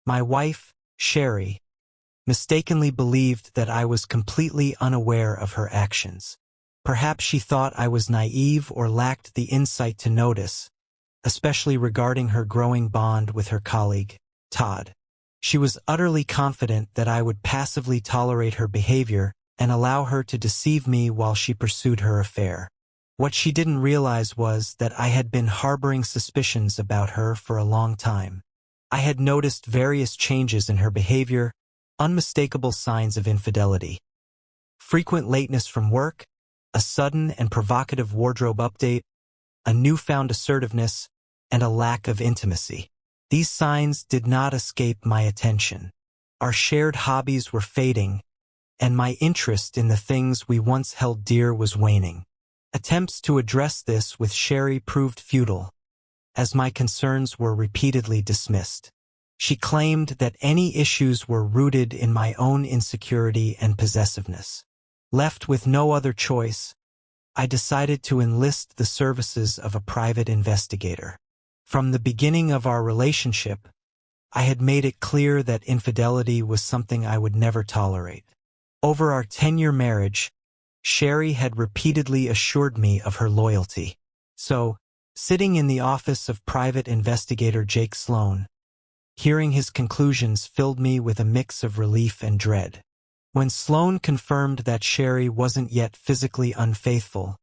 My wife, Sherry, mistakenly believed that I was completely unaware of her actions. Perhaps she thought I was naive or lacked the insight to notice, especially regarding her growing bond with her colleague, Todd. She was utterly confident that I would passively tolerate her behavior and allow her to deceive me while she pursued her affair. What she didn't realize was that I had been harboring suspicions about her for a long time. I had noticed various changes in her behavior, unmistakable signs of infidelity. Frequent lateness from work, a sudden and provocative wardrobe update, a newfound assertiveness, and a lack of intimacy. These signs did not escape my attention. Our shared hobbies were fading, and my interest in the things we once held dear was waning. Attempts to address this with Sherry proved futile, as my concerns were repeatedly dismissed. She claimed that any issues were rooted in my own insecurity and possessiveness. Left with no other choice, I decided to enlist the services of a private investigator. From the beginning of our relationship, I had made it clear that infidelity was something I would never tolerate. Over our 10-year marriage, Sherry had repeatedly assured me of her loyalty. So, sitting in the office of private investigator Jake Sloan, hearing his conclusions filled me with a mix of relief and dread. When Sloan confirmed that Sherry wasn't yet physically unfaithful,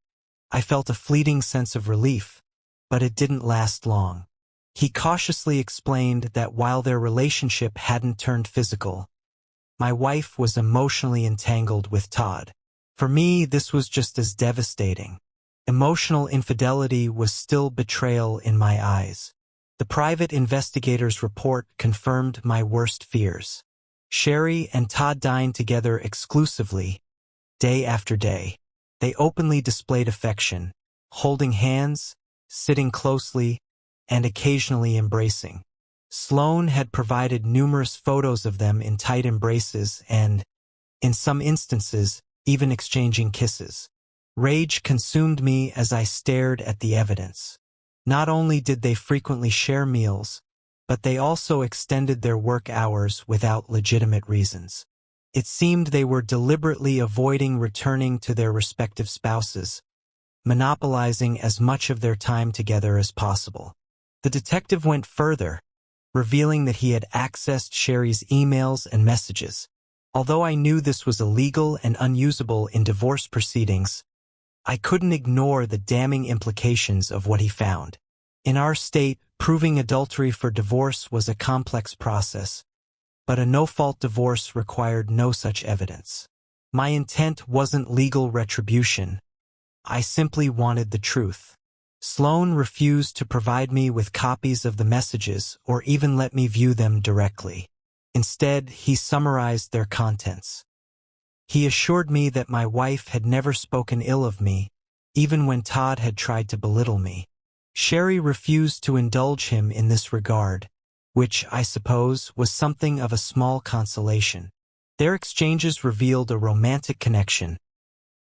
I felt a fleeting sense of relief, but it didn't last long. He cautiously explained that while their relationship hadn't turned physical, my wife was emotionally entangled with Todd. For me, this was just as devastating. Emotional infidelity was still betrayal in my eyes. The private investigator's report confirmed my worst fears. Sherry and Todd dined together exclusively, day after day. They openly displayed affection, holding hands, sitting closely, and occasionally embracing. Sloan had provided numerous photos of them in tight embraces and, in some instances, even exchanging kisses. Rage consumed me as I stared at the evidence. Not only did they frequently share meals, but they also extended their work hours without legitimate reasons. It seemed they were deliberately avoiding returning to their respective spouses, monopolizing as much of their time together as possible. The detective went further, revealing that he had accessed Sherry's emails and messages. Although I knew this was illegal and unusable in divorce proceedings, I couldn't ignore the damning implications of what he found. In our state, proving adultery for divorce was a complex process, but a no-fault divorce required no such evidence. My intent wasn't legal retribution. I simply wanted the truth. Sloan refused to provide me with copies of the messages or even let me view them directly. Instead, he summarized their contents. He assured me that my wife had never spoken ill of me, even when Todd had tried to belittle me. Sherry refused to indulge him in this regard, which, I suppose, was something of a small consolation. Their exchanges revealed a romantic connection,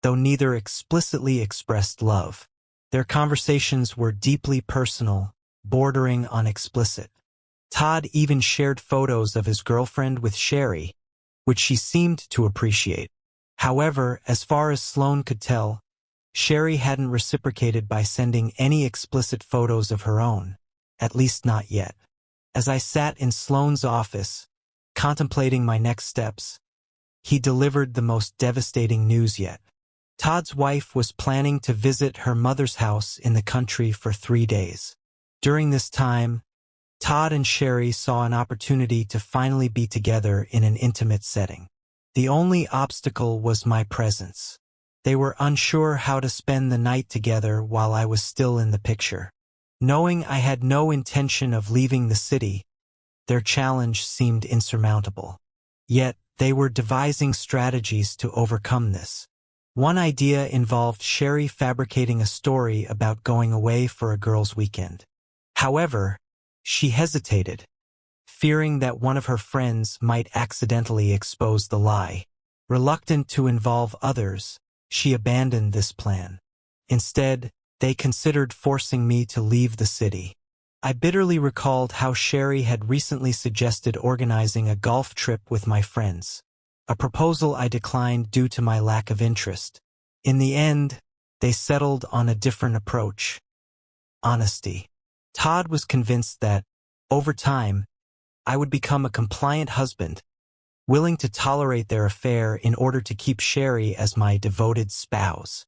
though neither explicitly expressed love. Their conversations were deeply personal, bordering on explicit. Todd even shared photos of his girlfriend with Sherry, which she seemed to appreciate. However, as far as Sloan could tell, Sherry hadn't reciprocated by sending any explicit photos of her own, at least not yet. As I sat in Sloan's office, contemplating my next steps, he delivered the most devastating news yet. Todd's wife was planning to visit her mother's house in the country for 3 days. During this time, Todd and Sherry saw an opportunity to finally be together in an intimate setting. The only obstacle was my presence. They were unsure how to spend the night together while I was still in the picture. Knowing I had no intention of leaving the city, their challenge seemed insurmountable. Yet, they were devising strategies to overcome this. One idea involved Sherry fabricating a story about going away for a girls' weekend. However, she hesitated, fearing that one of her friends might accidentally expose the lie. Reluctant to involve others, she abandoned this plan. Instead, they considered forcing me to leave the city. I bitterly recalled how Sherry had recently suggested organizing a golf trip with my friends, a proposal I declined due to my lack of interest. In the end, they settled on a different approach: honesty. Todd was convinced that, over time, I would become a compliant husband, willing to tolerate their affair in order to keep Sherry as my devoted spouse.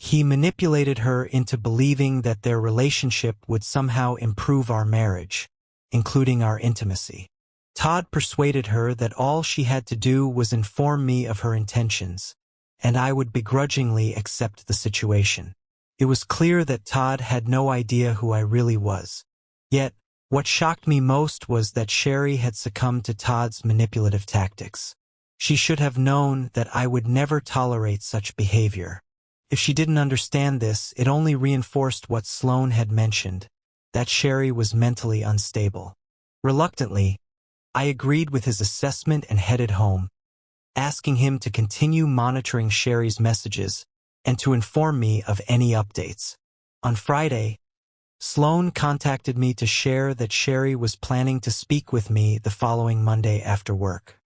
He manipulated her into believing that their relationship would somehow improve our marriage, including our intimacy. Todd persuaded her that all she had to do was inform me of her intentions, and I would begrudgingly accept the situation. It was clear that Todd had no idea who I really was. Yet, what shocked me most was that Sherry had succumbed to Todd's manipulative tactics. She should have known that I would never tolerate such behavior. If she didn't understand this, it only reinforced what Sloane had mentioned, that Sherry was mentally unstable. Reluctantly, I agreed with his assessment and headed home, asking him to continue monitoring Sherry's messages and to inform me of any updates. On Friday, Sloane contacted me to share that Sherry was planning to speak with me the following Monday after work.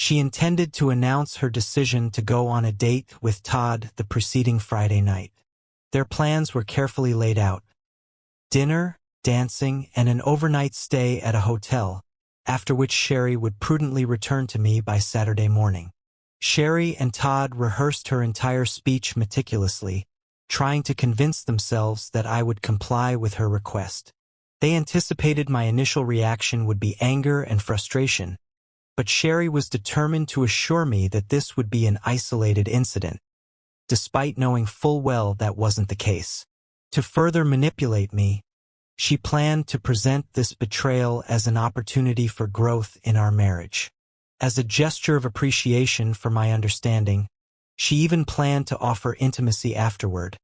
She intended to announce her decision to go on a date with Todd the preceding Friday night. Their plans were carefully laid out: dinner, dancing, and an overnight stay at a hotel, after which Sherry would prudently return to me by Saturday morning. Sherry and Todd rehearsed her entire speech meticulously, trying to convince themselves that I would comply with her request. They anticipated my initial reaction would be anger and frustration, but Sherry was determined to assure me that this would be an isolated incident, despite knowing full well that wasn't the case. To further manipulate me, she planned to present this betrayal as an opportunity for growth in our marriage. As a gesture of appreciation for my understanding, she even planned to offer intimacy afterward,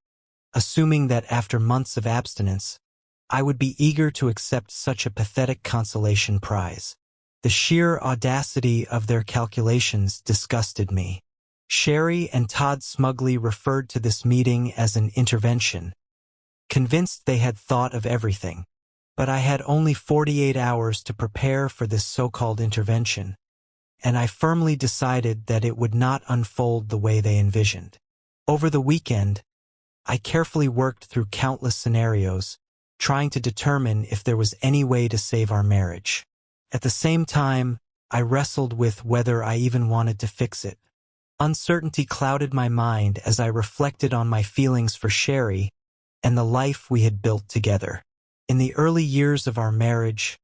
assuming that after months of abstinence, I would be eager to accept such a pathetic consolation prize. The sheer audacity of their calculations disgusted me. Sherry and Todd smugly referred to this meeting as an intervention, convinced they had thought of everything. But I had only 48 hours to prepare for this so-called intervention, and I firmly decided that it would not unfold the way they envisioned. Over the weekend, I carefully worked through countless scenarios, trying to determine if there was any way to save our marriage. At the same time, I wrestled with whether I even wanted to fix it. Uncertainty clouded my mind as I reflected on my feelings for Sherry and the life we had built together. In the early years of our marriage,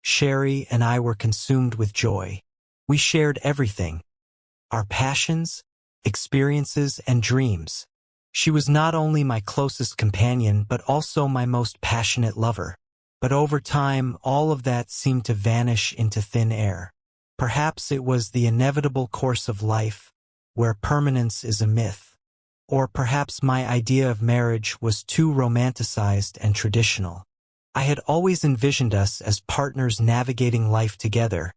Sherry and I were consumed with joy. We shared everything: our passions, experiences, and dreams. She was not only my closest companion but also my most passionate lover. But over time, all of that seemed to vanish into thin air. Perhaps it was the inevitable course of life, where permanence is a myth. Or perhaps my idea of marriage was too romanticized and traditional. I had always envisioned us as partners navigating life together,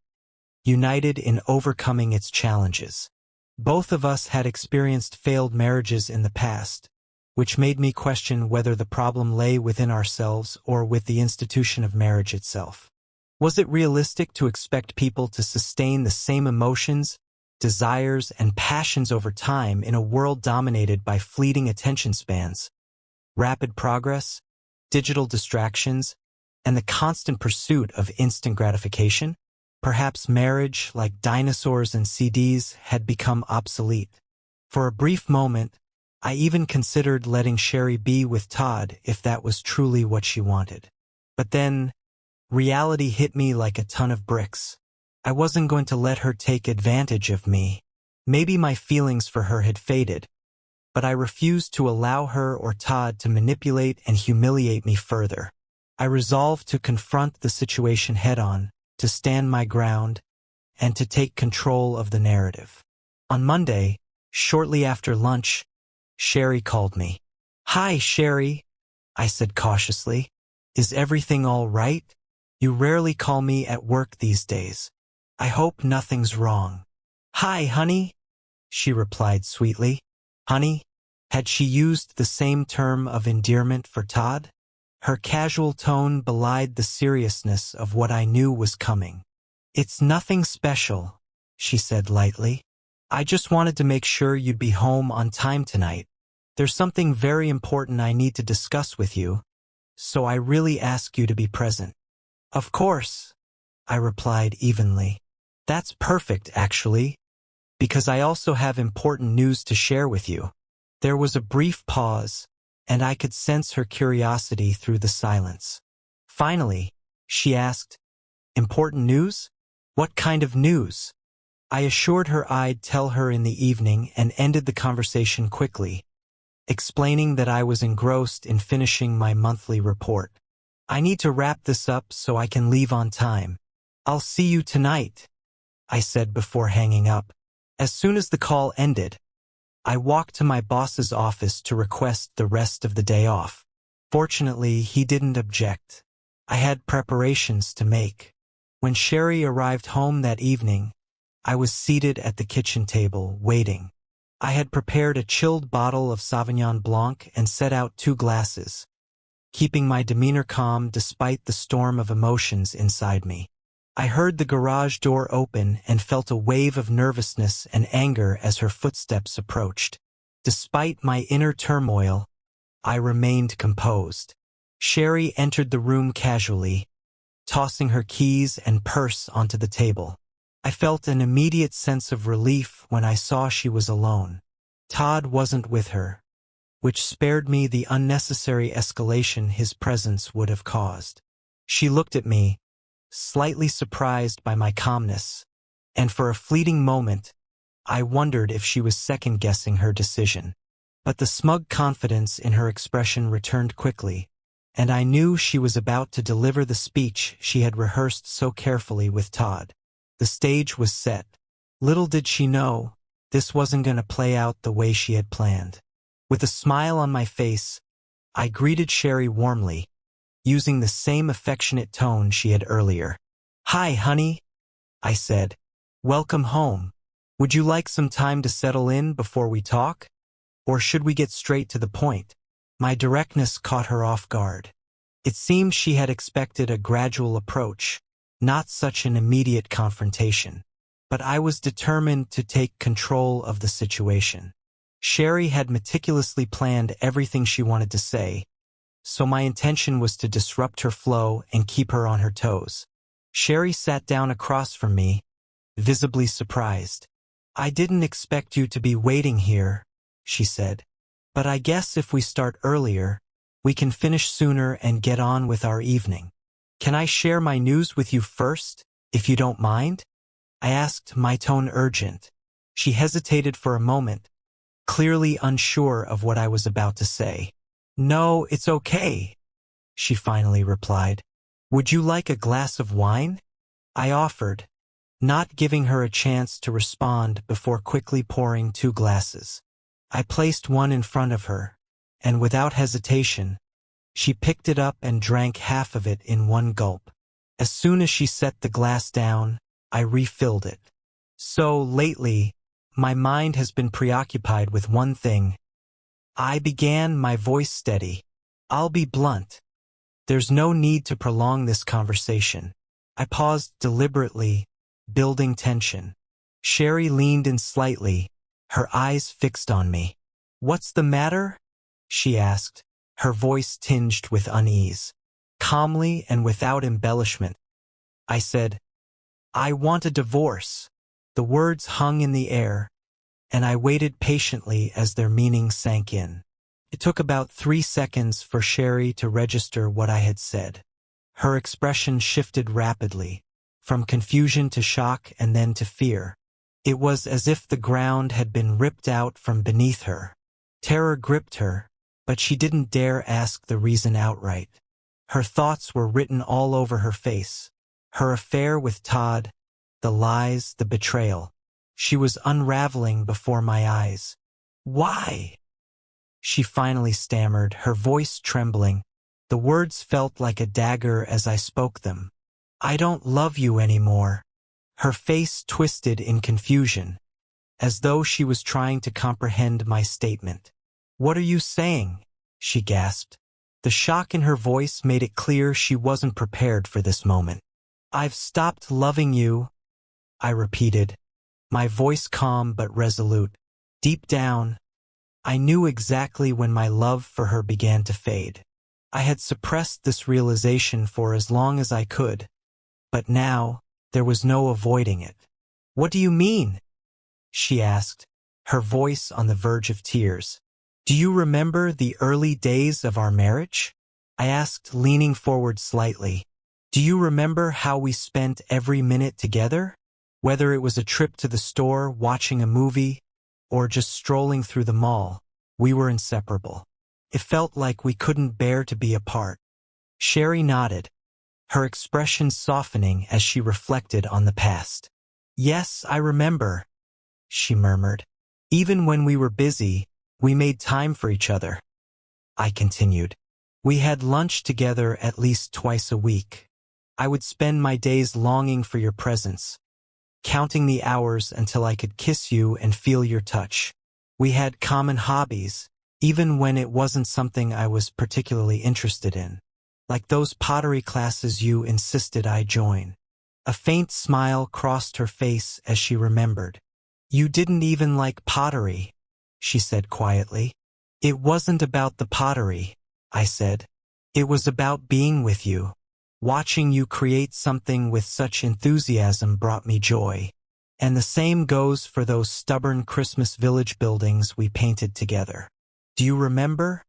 united in overcoming its challenges. Both of us had experienced failed marriages in the past, which made me question whether the problem lay within ourselves or with the institution of marriage itself. Was it realistic to expect people to sustain the same emotions, desires, and passions over time in a world dominated by fleeting attention spans, rapid progress, digital distractions, and the constant pursuit of instant gratification? Perhaps marriage, like dinosaurs and CDs, had become obsolete. For a brief moment, I even considered letting Sherry be with Todd if that was truly what she wanted. But then, reality hit me like a ton of bricks. I wasn't going to let her take advantage of me. Maybe my feelings for her had faded, but I refused to allow her or Todd to manipulate and humiliate me further. I resolved to confront the situation head-on, to stand my ground, and to take control of the narrative. On Monday, shortly after lunch, Sherry called me. "Hi, Sherry," I said cautiously. "Is everything all right? You rarely call me at work these days. I hope nothing's wrong." "Hi, honey," she replied sweetly. Honey? Had she used the same term of endearment for Todd? Her casual tone belied the seriousness of what I knew was coming. "It's nothing special," she said lightly. "I just wanted to make sure you'd be home on time tonight. There's something very important I need to discuss with you, so I really ask you to be present." "Of course," I replied evenly. "That's perfect, actually, because I also have important news to share with you." There was a brief pause, and I could sense her curiosity through the silence. Finally, she asked, "Important news? What kind of news?" I assured her I'd tell her in the evening and ended the conversation quickly, explaining that I was engrossed in finishing my monthly report. "I need to wrap this up so I can leave on time. I'll see you tonight," I said before hanging up. As soon as the call ended, I walked to my boss's office to request the rest of the day off. Fortunately, he didn't object. I had preparations to make. When Sherry arrived home that evening, I was seated at the kitchen table, waiting. I had prepared a chilled bottle of Sauvignon Blanc and set out 2 glasses, keeping my demeanor calm despite the storm of emotions inside me. I heard the garage door open and felt a wave of nervousness and anger as her footsteps approached. Despite my inner turmoil, I remained composed. Sherry entered the room casually, tossing her keys and purse onto the table. I felt an immediate sense of relief when I saw she was alone. Todd wasn't with her, which spared me the unnecessary escalation his presence would have caused. She looked at me, slightly surprised by my calmness, and for a fleeting moment, I wondered if she was second-guessing her decision. But the smug confidence in her expression returned quickly, and I knew she was about to deliver the speech she had rehearsed so carefully with Todd. The stage was set. Little did she know, this wasn't going to play out the way she had planned. With a smile on my face, I greeted Sherry warmly, using the same affectionate tone she had earlier. "Hi, honey," I said. "Welcome home. Would you like some time to settle in before we talk? Or should we get straight to the point?" My directness caught her off guard. It seemed she had expected a gradual approach, not such an immediate confrontation. But I was determined to take control of the situation. Sherry had meticulously planned everything she wanted to say, so my intention was to disrupt her flow and keep her on her toes. Sherry sat down across from me, visibly surprised. "I didn't expect you to be waiting here," she said. "But I guess if we start earlier, we can finish sooner and get on with our evening. Can I share my news with you first, if you don't mind?" I asked, my tone urgent. She hesitated for a moment, clearly unsure of what I was about to say. "No, it's okay," she finally replied. "Would you like a glass of wine?" I offered, not giving her a chance to respond before quickly pouring 2 glasses. I placed one in front of her, and without hesitation, she picked it up and drank half of it in one gulp. As soon as she set the glass down, I refilled it. "So, lately, my mind has been preoccupied with one thing," I began, my voice steady. "I'll be blunt. There's no need to prolong this conversation." I paused deliberately, building tension. Sherry leaned in slightly, her eyes fixed on me. "What's the matter?" she asked, her voice tinged with unease. Calmly and without embellishment, I said, "I want a divorce." The words hung in the air, and I waited patiently as their meaning sank in. It took about 3 seconds for Sherry to register what I had said. Her expression shifted rapidly, from confusion to shock and then to fear. It was as if the ground had been ripped out from beneath her. Terror gripped her, but she didn't dare ask the reason outright. Her thoughts were written all over her face. Her affair with Todd, the lies, the betrayal. She was unraveling before my eyes. "Why?" she finally stammered, her voice trembling. The words felt like a dagger as I spoke them. "I don't love you anymore." Her face twisted in confusion, as though she was trying to comprehend my statement. "What are you saying?" she gasped. The shock in her voice made it clear she wasn't prepared for this moment. "I've stopped loving you," I repeated, my voice calm but resolute. Deep down, I knew exactly when my love for her began to fade. I had suppressed this realization for as long as I could, but now there was no avoiding it. "What do you mean?" she asked, her voice on the verge of tears. "Do you remember the early days of our marriage?" I asked, leaning forward slightly. "Do you remember how we spent every minute together? Whether it was a trip to the store, watching a movie, or just strolling through the mall, we were inseparable. It felt like we couldn't bear to be apart." Sherry nodded, her expression softening as she reflected on the past. "Yes, I remember," she murmured. "Even when we were busy, we made time for each other." I continued. "We had lunch together at least twice a week. I would spend my days longing for your presence, counting the hours until I could kiss you and feel your touch. We had common hobbies, even when it wasn't something I was particularly interested in, like those pottery classes you insisted I join." A faint smile crossed her face as she remembered. "You didn't even like pottery," she said quietly. "It wasn't about the pottery," I said. "It was about being with you. Watching you create something with such enthusiasm brought me joy. And the same goes for those stubborn Christmas village buildings we painted together. Do you remember?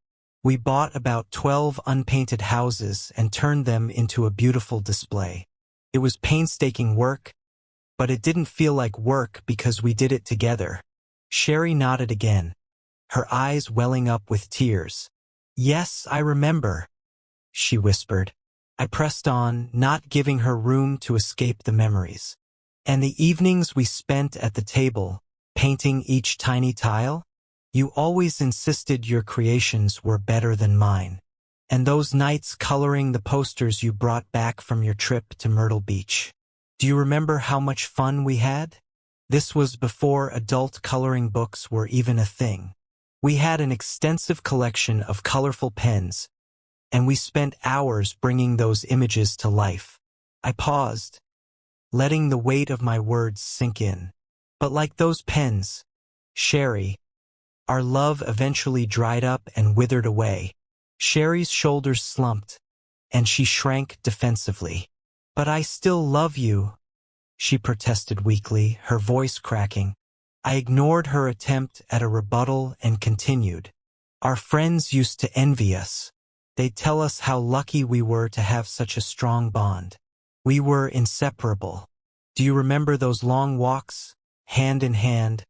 We bought about 12 unpainted houses and turned them into a beautiful display. It was painstaking work, but it didn't feel like work because we did it together." Sherry nodded again, her eyes welling up with tears. "Yes, I remember," she whispered. I pressed on, not giving her room to escape the memories. "And the evenings we spent at the table, painting each tiny tile? You always insisted your creations were better than mine. And those nights coloring the posters you brought back from your trip to Myrtle Beach. Do you remember how much fun we had? This was before adult coloring books were even a thing. We had an extensive collection of colorful pens, and we spent hours bringing those images to life." I paused, letting the weight of my words sink in. "But like those pens, Sherry, our love eventually dried up and withered away." Sherry's shoulders slumped, and she shrank defensively. "But I still love you," she protested weakly, her voice cracking. I ignored her attempt at a rebuttal and continued. "Our friends used to envy us. They'd tell us how lucky we were to have such a strong bond. We were inseparable. Do you remember those long walks, hand in hand,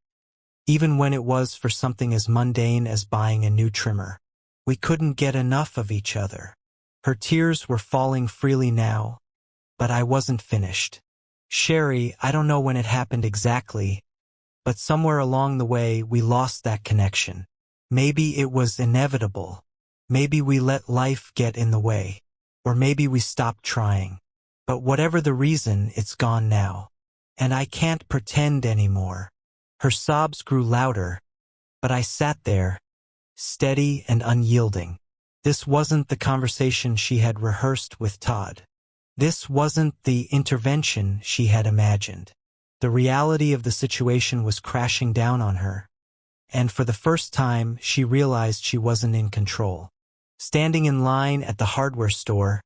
even when it was for something as mundane as buying a new trimmer? We couldn't get enough of each other." Her tears were falling freely now, but I wasn't finished. "Sherry, I don't know when it happened exactly, but somewhere along the way we lost that connection. Maybe it was inevitable. Maybe we let life get in the way, or maybe we stopped trying. But whatever the reason, it's gone now. And I can't pretend anymore." Her sobs grew louder, but I sat there, steady and unyielding. This wasn't the conversation she had rehearsed with Todd. This wasn't the intervention she had imagined. The reality of the situation was crashing down on her, and for the first time she realized she wasn't in control. Standing in line at the hardware store,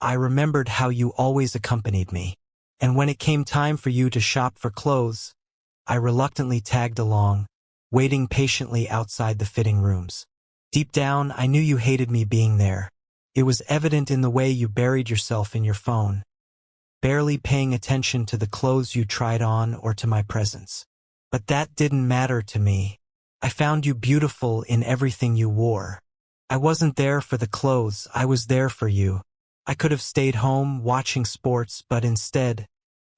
I remembered how you always accompanied me, and when it came time for you to shop for clothes, I reluctantly tagged along, waiting patiently outside the fitting rooms. Deep down, I knew you hated me being there. It was evident in the way you buried yourself in your phone, barely paying attention to the clothes you tried on or to my presence. But that didn't matter to me. I found you beautiful in everything you wore. I wasn't there for the clothes, I was there for you. I could have stayed home watching sports, but instead,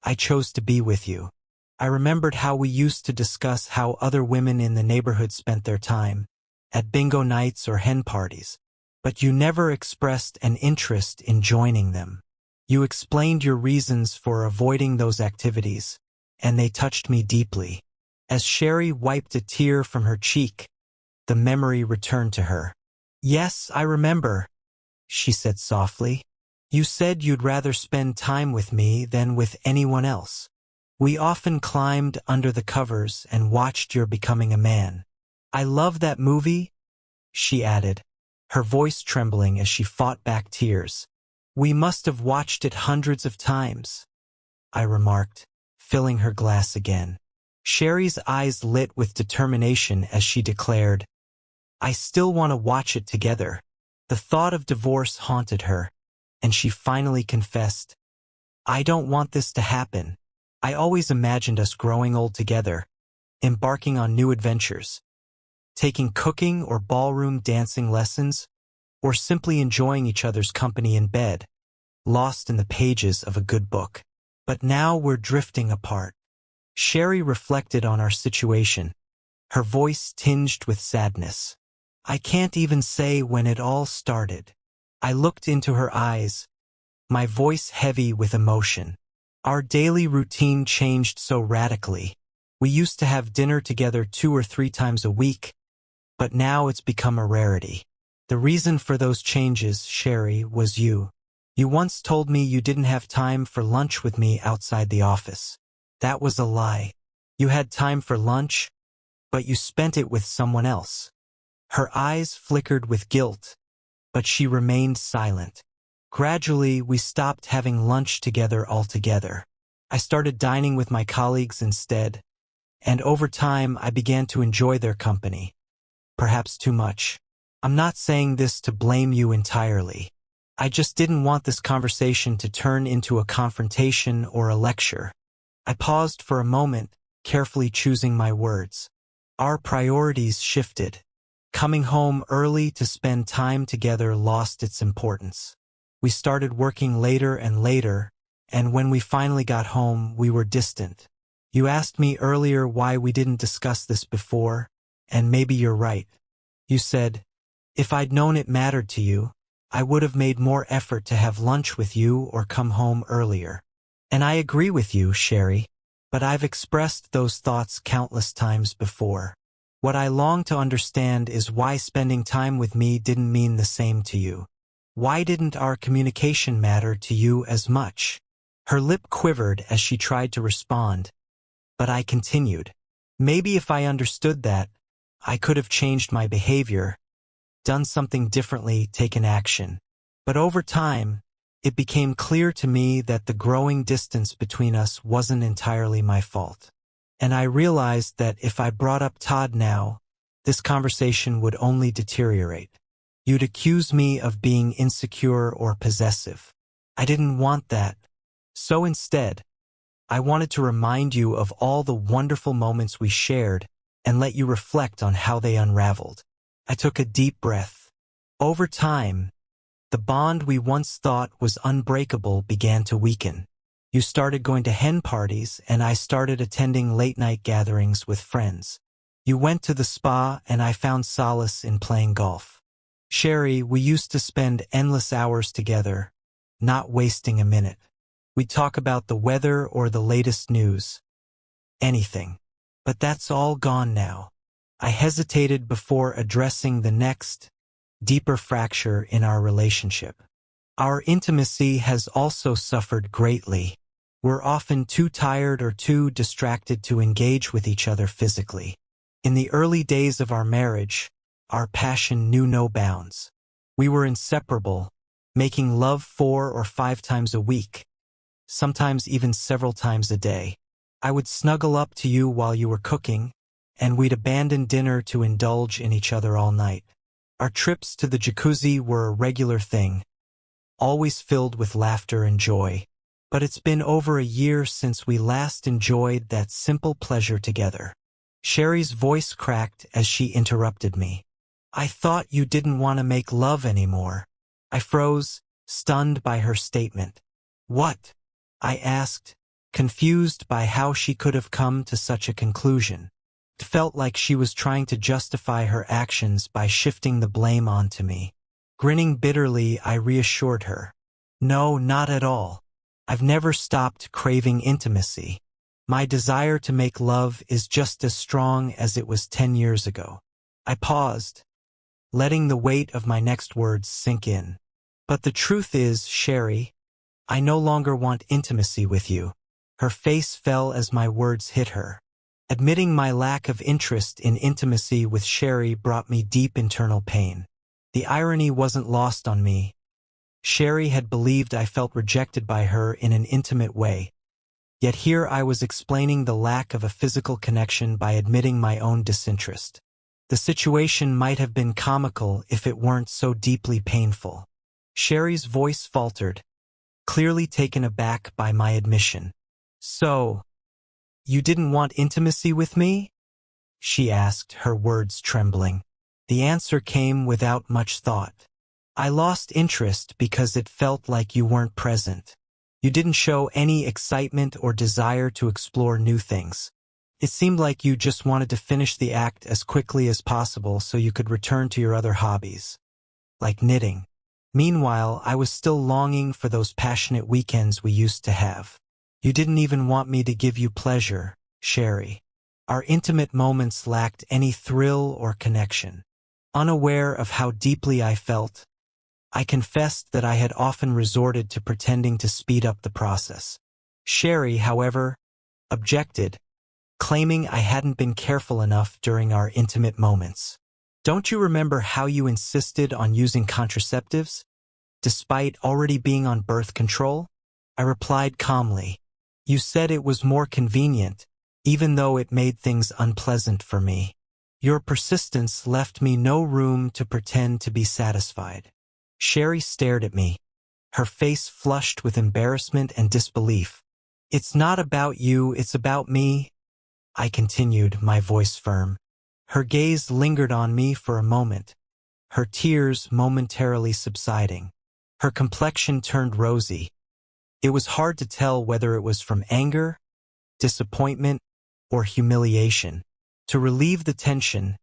I chose to be with you. I remembered how we used to discuss how other women in the neighborhood spent their time, at bingo nights or hen parties, but you never expressed an interest in joining them. You explained your reasons for avoiding those activities, and they touched me deeply. As Sherry wiped a tear from her cheek, the memory returned to her. "Yes, I remember," she said softly. You said you'd rather spend time with me than with anyone else. We often climbed under the covers and watched your becoming a man. I love that movie, she added, her voice trembling as she fought back tears. We must have watched it hundreds of times, I remarked, filling her glass again. Sherry's eyes lit with determination as she declared, I still want to watch it together. The thought of divorce haunted her, and she finally confessed, I don't want this to happen. I always imagined us growing old together, embarking on new adventures, taking cooking or ballroom dancing lessons, or simply enjoying each other's company in bed, lost in the pages of a good book. But now we're drifting apart. Sherry reflected on our situation, her voice tinged with sadness. I can't even say when it all started. I looked into her eyes, my voice heavy with emotion. Our daily routine changed so radically. We used to have dinner together 2 or 3 times a week, but now it's become a rarity. The reason for those changes, Sherry, was you. You once told me you didn't have time for lunch with me outside the office. That was a lie. You had time for lunch, but you spent it with someone else. Her eyes flickered with guilt, but she remained silent. Gradually, we stopped having lunch together altogether. I started dining with my colleagues instead, and over time I began to enjoy their company. Perhaps too much. I'm not saying this to blame you entirely. I just didn't want this conversation to turn into a confrontation or a lecture. I paused for a moment, carefully choosing my words. Our priorities shifted. Coming home early to spend time together lost its importance. We started working later and later, and when we finally got home, we were distant. You asked me earlier why we didn't discuss this before, and maybe you're right. You said, if I'd known it mattered to you, I would have made more effort to have lunch with you or come home earlier. And I agree with you, Sherry, but I've expressed those thoughts countless times before. What I long to understand is why spending time with me didn't mean the same to you. Why didn't our communication matter to you as much? Her lip quivered as she tried to respond, but I continued. Maybe if I understood that, I could have changed my behavior, done something differently, taken action. But over time, it became clear to me that the growing distance between us wasn't entirely my fault. And I realized that if I brought up Todd now, this conversation would only deteriorate. You'd accuse me of being insecure or possessive. I didn't want that. So instead, I wanted to remind you of all the wonderful moments we shared and let you reflect on how they unraveled. I took a deep breath. Over time, the bond we once thought was unbreakable began to weaken. You started going to hen parties, and I started attending late-night gatherings with friends. You went to the spa, and I found solace in playing golf. Sherry, we used to spend endless hours together, not wasting a minute. We'd talk about the weather or the latest news. Anything. But that's all gone now. I hesitated before addressing the next, deeper fracture in our relationship. Our intimacy has also suffered greatly. We're often too tired or too distracted to engage with each other physically. In the early days of our marriage, our passion knew no bounds. We were inseparable, making love 4 or 5 times a week, sometimes even several times a day. I would snuggle up to you while you were cooking, and we'd abandon dinner to indulge in each other all night. Our trips to the jacuzzi were a regular thing, always filled with laughter and joy. But it's been over a year since we last enjoyed that simple pleasure together. Sherry's voice cracked as she interrupted me. I thought you didn't want to make love anymore. I froze, stunned by her statement. What? I asked, confused by how she could have come to such a conclusion. It felt like she was trying to justify her actions by shifting the blame onto me. Grinning bitterly, I reassured her. No, not at all. I've never stopped craving intimacy. My desire to make love is just as strong as it was 10 years ago. I paused, letting the weight of my next words sink in. But the truth is, Sherry, I no longer want intimacy with you. Her face fell as my words hit her. Admitting my lack of interest in intimacy with Sherry brought me deep internal pain. The irony wasn't lost on me. Sherry had believed I felt rejected by her in an intimate way. Yet here I was explaining the lack of a physical connection by admitting my own disinterest. The situation might have been comical if it weren't so deeply painful. Sherry's voice faltered, clearly taken aback by my admission. So, you didn't want intimacy with me? She asked, her words trembling. The answer came without much thought. I lost interest because it felt like you weren't present. You didn't show any excitement or desire to explore new things. It seemed like you just wanted to finish the act as quickly as possible so you could return to your other hobbies, like knitting. Meanwhile, I was still longing for those passionate weekends we used to have. You didn't even want me to give you pleasure, Sherry. Our intimate moments lacked any thrill or connection. Unaware of how deeply I felt, I confessed that I had often resorted to pretending to speed up the process. Sherry, however, objected, claiming I hadn't been careful enough during our intimate moments. Don't you remember how you insisted on using contraceptives, despite already being on birth control? I replied calmly. You said it was more convenient, even though it made things unpleasant for me. Your persistence left me no room to pretend to be satisfied. Sherry stared at me, her face flushed with embarrassment and disbelief. It's not about you, it's about me, I continued, my voice firm. Her gaze lingered on me for a moment, her tears momentarily subsiding. Her complexion turned rosy. It was hard to tell whether it was from anger, disappointment, or humiliation. To relieve the tension,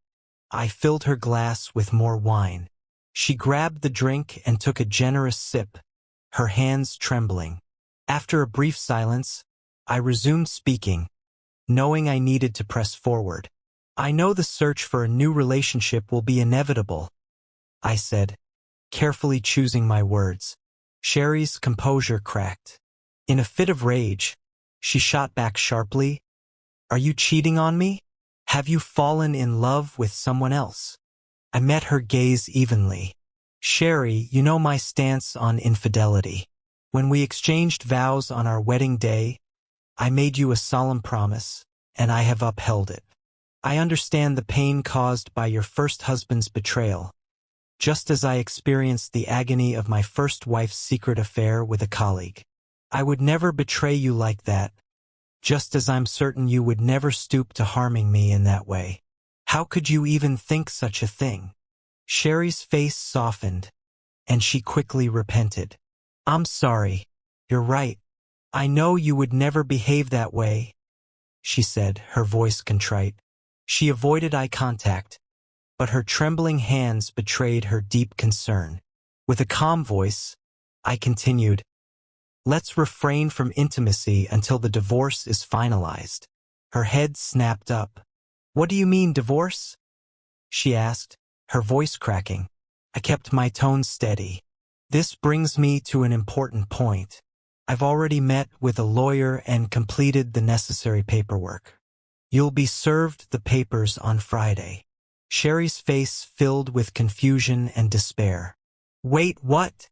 I filled her glass with more wine. She grabbed the drink and took a generous sip, her hands trembling. After a brief silence, I resumed speaking, knowing I needed to press forward. I know the search for a new relationship will be inevitable, I said, carefully choosing my words. Sherry's composure cracked. In a fit of rage, she shot back sharply. Are you cheating on me? Have you fallen in love with someone else? I met her gaze evenly. Sherry, you know my stance on infidelity. When we exchanged vows on our wedding day, I made you a solemn promise, and I have upheld it. I understand the pain caused by your first husband's betrayal, just as I experienced the agony of my first wife's secret affair with a colleague. I would never betray you like that, just as I'm certain you would never stoop to harming me in that way. How could you even think such a thing? Sherry's face softened, and she quickly repented. I'm sorry. You're right. I know you would never behave that way, she said, her voice contrite. She avoided eye contact, but her trembling hands betrayed her deep concern. With a calm voice, I continued, let's refrain from intimacy until the divorce is finalized. Her head snapped up. What do you mean, divorce? She asked, her voice cracking. I kept my tone steady. This brings me to an important point. I've already met with a lawyer and completed the necessary paperwork. You'll be served the papers on Friday. Sherry's face filled with confusion and despair. Wait, what?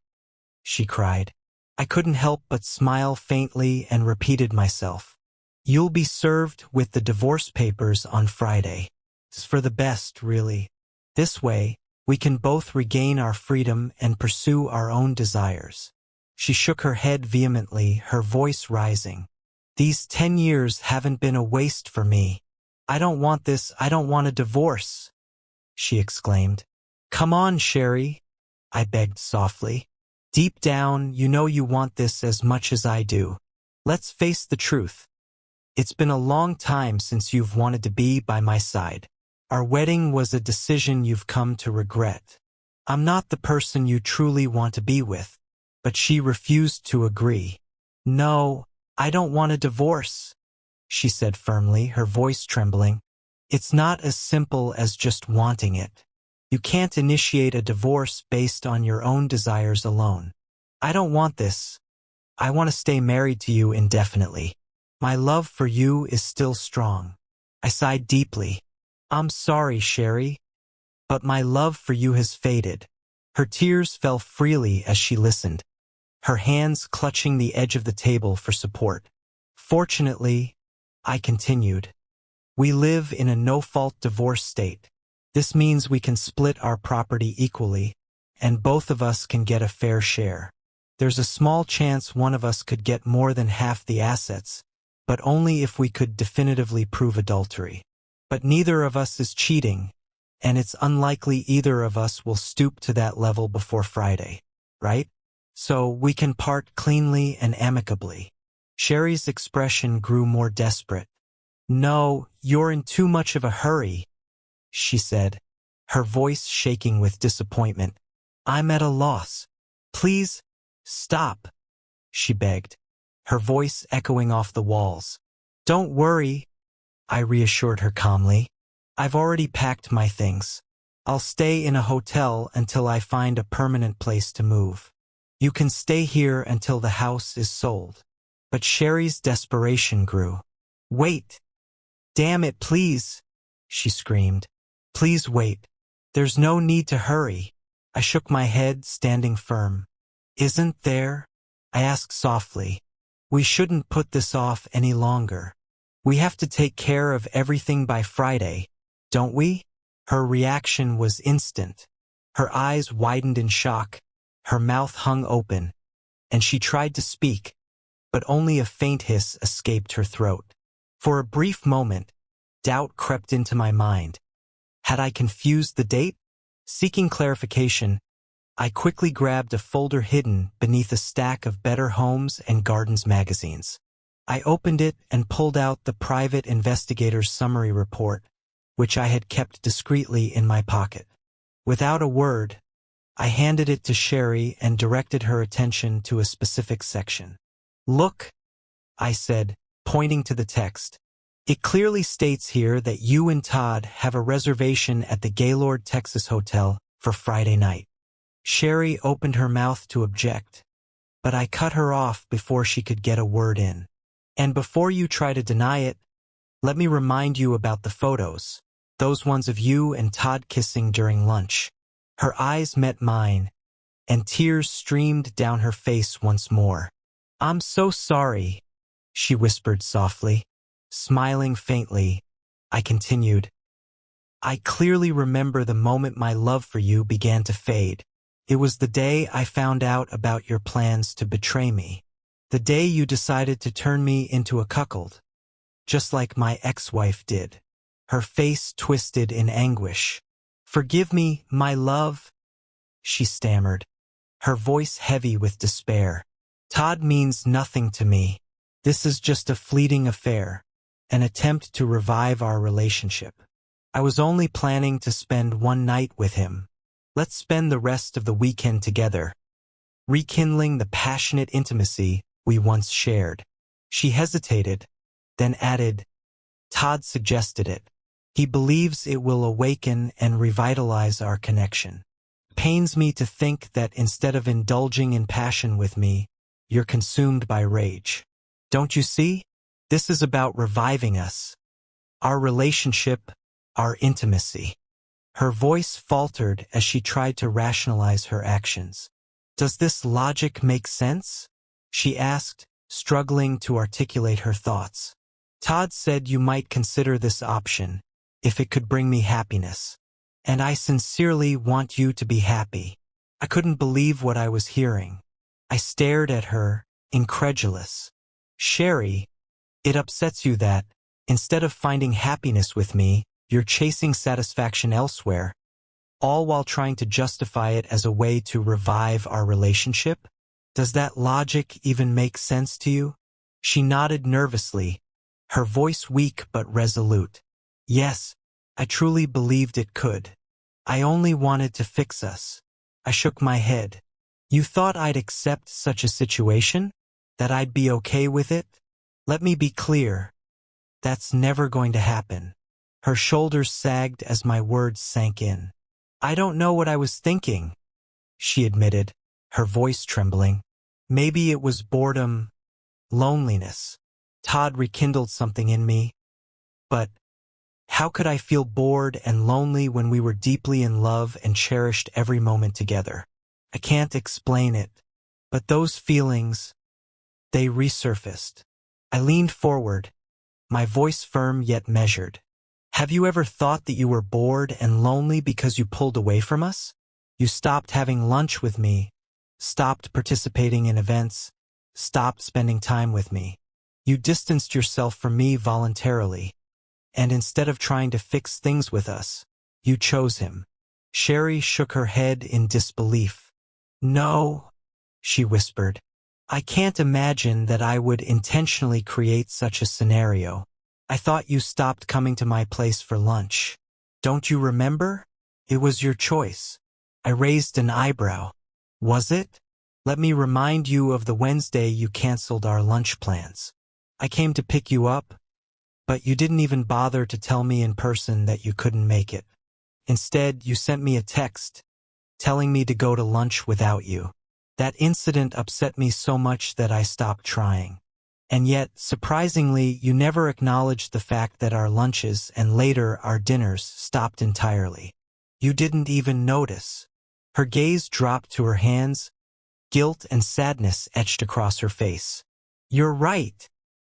She cried. I couldn't help but smile faintly and repeated myself. You'll be served with the divorce papers on Friday. It's for the best, really. This way, we can both regain our freedom and pursue our own desires. She shook her head vehemently, her voice rising. These 10 years haven't been a waste for me. I don't want this, I don't want a divorce, she exclaimed. Come on, Sherry, I begged softly. Deep down, you know you want this as much as I do. Let's face the truth. It's been a long time since you've wanted to be by my side. Our wedding was a decision you've come to regret. I'm not the person you truly want to be with. But she refused to agree. No, I don't want a divorce, she said firmly, her voice trembling. It's not as simple as just wanting it. You can't initiate a divorce based on your own desires alone. I don't want this. I want to stay married to you indefinitely. My love for you is still strong. I sighed deeply. I'm sorry, Sherry, but my love for you has faded. Her tears fell freely as she listened, her hands clutching the edge of the table for support. Fortunately, I continued, we live in a no-fault divorce state. This means we can split our property equally, and both of us can get a fair share. There's a small chance one of us could get more than half the assets, but only if we could definitively prove adultery. But neither of us is cheating, and it's unlikely either of us will stoop to that level before Friday, right? So we can part cleanly and amicably. Sherry's expression grew more desperate. No, you're in too much of a hurry, she said, her voice shaking with disappointment. I'm at a loss. Please, stop, she begged, her voice echoing off the walls. Don't worry, I reassured her calmly. I've already packed my things. I'll stay in a hotel until I find a permanent place to move. You can stay here until the house is sold. But Sherry's desperation grew. Wait! Damn it, please! She screamed. Please wait. There's no need to hurry. I shook my head, standing firm. Isn't there? I asked softly. We shouldn't put this off any longer. We have to take care of everything by Friday, don't we? Her reaction was instant. Her eyes widened in shock, her mouth hung open, and she tried to speak, but only a faint hiss escaped her throat. For a brief moment, doubt crept into my mind. Had I confused the date? Seeking clarification, I quickly grabbed a folder hidden beneath a stack of Better Homes and Gardens magazines. I opened it and pulled out the private investigator's summary report, which I had kept discreetly in my pocket. Without a word, I handed it to Sherry and directed her attention to a specific section. Look, I said, pointing to the text. It clearly states here that you and Todd have a reservation at the Gaylord, Texas hotel for Friday night. Sherry opened her mouth to object, but I cut her off before she could get a word in. And before you try to deny it, let me remind you about the photos, those ones of you and Todd kissing during lunch. Her eyes met mine, and tears streamed down her face once more. I'm so sorry, she whispered softly. Smiling faintly, I continued. I clearly remember the moment my love for you began to fade. It was the day I found out about your plans to betray me. The day you decided to turn me into a cuckold, just like my ex-wife did. Her face twisted in anguish. Forgive me, my love, she stammered, her voice heavy with despair. Todd means nothing to me. This is just a fleeting affair, an attempt to revive our relationship. I was only planning to spend one night with him. Let's spend the rest of the weekend together, rekindling the passionate intimacy we once shared. She hesitated, then added, Todd suggested it. He believes it will awaken and revitalize our connection. Pains me to think that instead of indulging in passion with me, you're consumed by rage. Don't you see? This is about reviving us. Our relationship, our intimacy. Her voice faltered as she tried to rationalize her actions. Does this logic make sense? She asked, struggling to articulate her thoughts. Todd said you might consider this option if it could bring me happiness. And I sincerely want you to be happy. I couldn't believe what I was hearing. I stared at her, incredulous. Sherry, it upsets you that, instead of finding happiness with me, you're chasing satisfaction elsewhere, all while trying to justify it as a way to revive our relationship? Does that logic even make sense to you? She nodded nervously, her voice weak but resolute. Yes, I truly believed it could. I only wanted to fix us. I shook my head. You thought I'd accept such a situation? That I'd be okay with it? Let me be clear. That's never going to happen. Her shoulders sagged as my words sank in. I don't know what I was thinking, she admitted, her voice trembling. Maybe it was boredom, loneliness. Todd rekindled something in me. But how could I feel bored and lonely when we were deeply in love and cherished every moment together? I can't explain it, but those feelings, they resurfaced. I leaned forward, my voice firm yet measured. Have you ever thought that you were bored and lonely because you pulled away from us? You stopped having lunch with me, stopped participating in events, stopped spending time with me. You distanced yourself from me voluntarily. And instead of trying to fix things with us, you chose him. Sherry shook her head in disbelief. No, she whispered. I can't imagine that I would intentionally create such a scenario. I thought you stopped coming to my place for lunch. Don't you remember? It was your choice. I raised an eyebrow. Was it? Let me remind you of the Wednesday you canceled our lunch plans. I came to pick you up, but you didn't even bother to tell me in person that you couldn't make it. Instead, you sent me a text, telling me to go to lunch without you. That incident upset me so much that I stopped trying. And yet, surprisingly, you never acknowledged the fact that our lunches and later our dinners stopped entirely. You didn't even notice. Her gaze dropped to her hands, guilt and sadness etched across her face. You're right,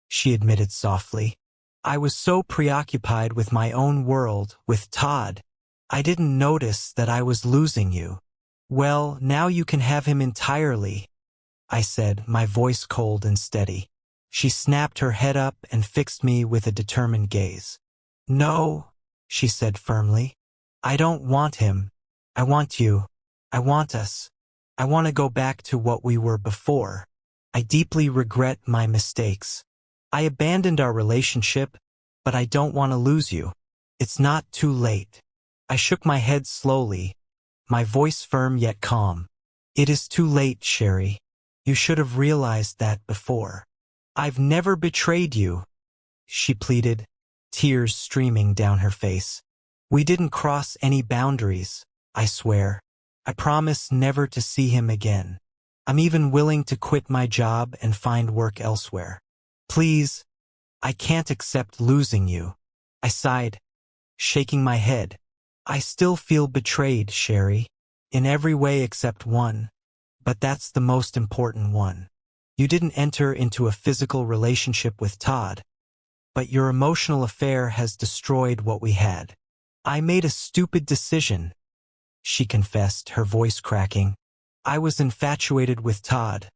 she admitted softly. I was so preoccupied with my own world, with Todd, I didn't notice that I was losing you. Well, now you can have him entirely, I said, my voice cold and steady. She snapped her head up and fixed me with a determined gaze. No, she said firmly. I don't want him. I want you. I want us. I want to go back to what we were before. I deeply regret my mistakes. I abandoned our relationship, but I don't want to lose you. It's not too late. I shook my head slowly, my voice firm yet calm. It is too late, Sherry. You should have realized that before. I've never betrayed you, she pleaded, tears streaming down her face. We didn't cross any boundaries, I swear. I promise never to see him again. I'm even willing to quit my job and find work elsewhere. Please, I can't accept losing you. I sighed, shaking my head. I still feel betrayed, Sherry, in every way except one, but that's the most important one. You didn't enter into a physical relationship with Todd, but your emotional affair has destroyed what we had. I made a stupid decision, she confessed, her voice cracking. I was infatuated with Todd,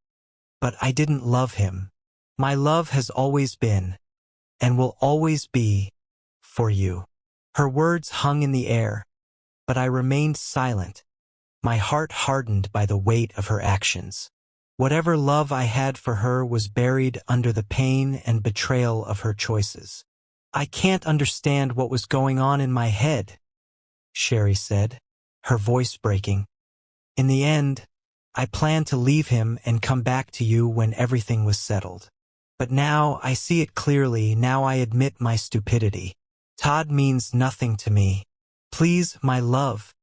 but I didn't love him. My love has always been, and will always be, for you. Her words hung in the air, but I remained silent, my heart hardened by the weight of her actions. Whatever love I had for her was buried under the pain and betrayal of her choices. I can't understand what was going on in my head, Sherry said, her voice breaking. In the end, I planned to leave him and come back to you when everything was settled. But now I see it clearly, now I admit my stupidity. Todd means nothing to me. Please, my love,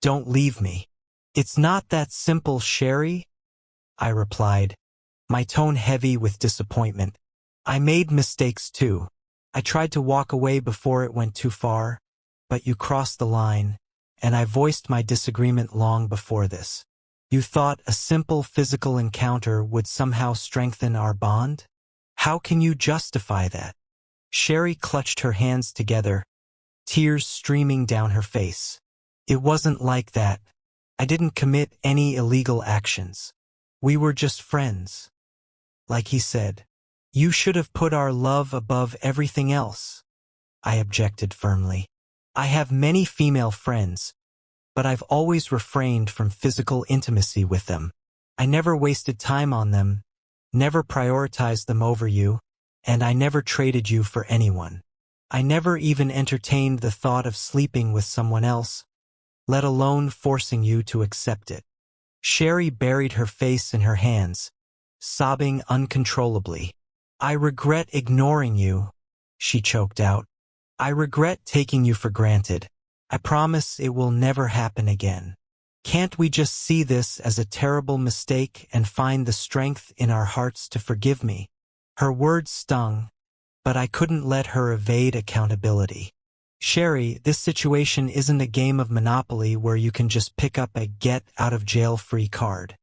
don't leave me. It's not that simple, Sherry, I replied, my tone heavy with disappointment. I made mistakes too. I tried to walk away before it went too far, but you crossed the line, and I voiced my disagreement long before this. You thought a simple physical encounter would somehow strengthen our bond? How can you justify that? Sherry clutched her hands together, tears streaming down her face. It wasn't like that. I didn't commit any illegal actions. We were just friends. Like he said, you should have put our love above everything else, I objected firmly. I have many female friends, but I've always refrained from physical intimacy with them. I never wasted time on them, never prioritized them over you, and I never traded you for anyone. I never even entertained the thought of sleeping with someone else, let alone forcing you to accept it. Sherry buried her face in her hands, sobbing uncontrollably. I regret ignoring you, she choked out. I regret taking you for granted. I promise it will never happen again. Can't we just see this as a terrible mistake and find the strength in our hearts to forgive me? Her words stung, but I couldn't let her evade accountability. Sherry, this situation isn't a game of Monopoly where you can just pick up a get-out-of-jail-free card.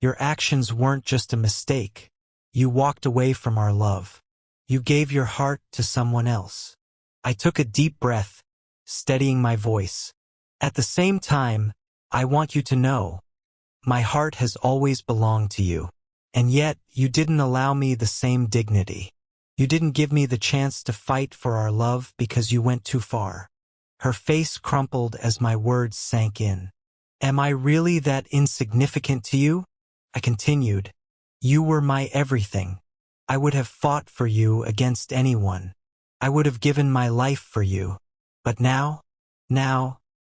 Your actions weren't just a mistake. You walked away from our love. You gave your heart to someone else. I took a deep breath, steadying my voice. At the same time, I want you to know, my heart has always belonged to you. And yet, you didn't allow me the same dignity. You didn't give me the chance to fight for our love because you went too far. Her face crumpled as my words sank in. Am I really that insignificant to you? I continued. You were my everything. I would have fought for you against anyone. I would have given my life for you. But now,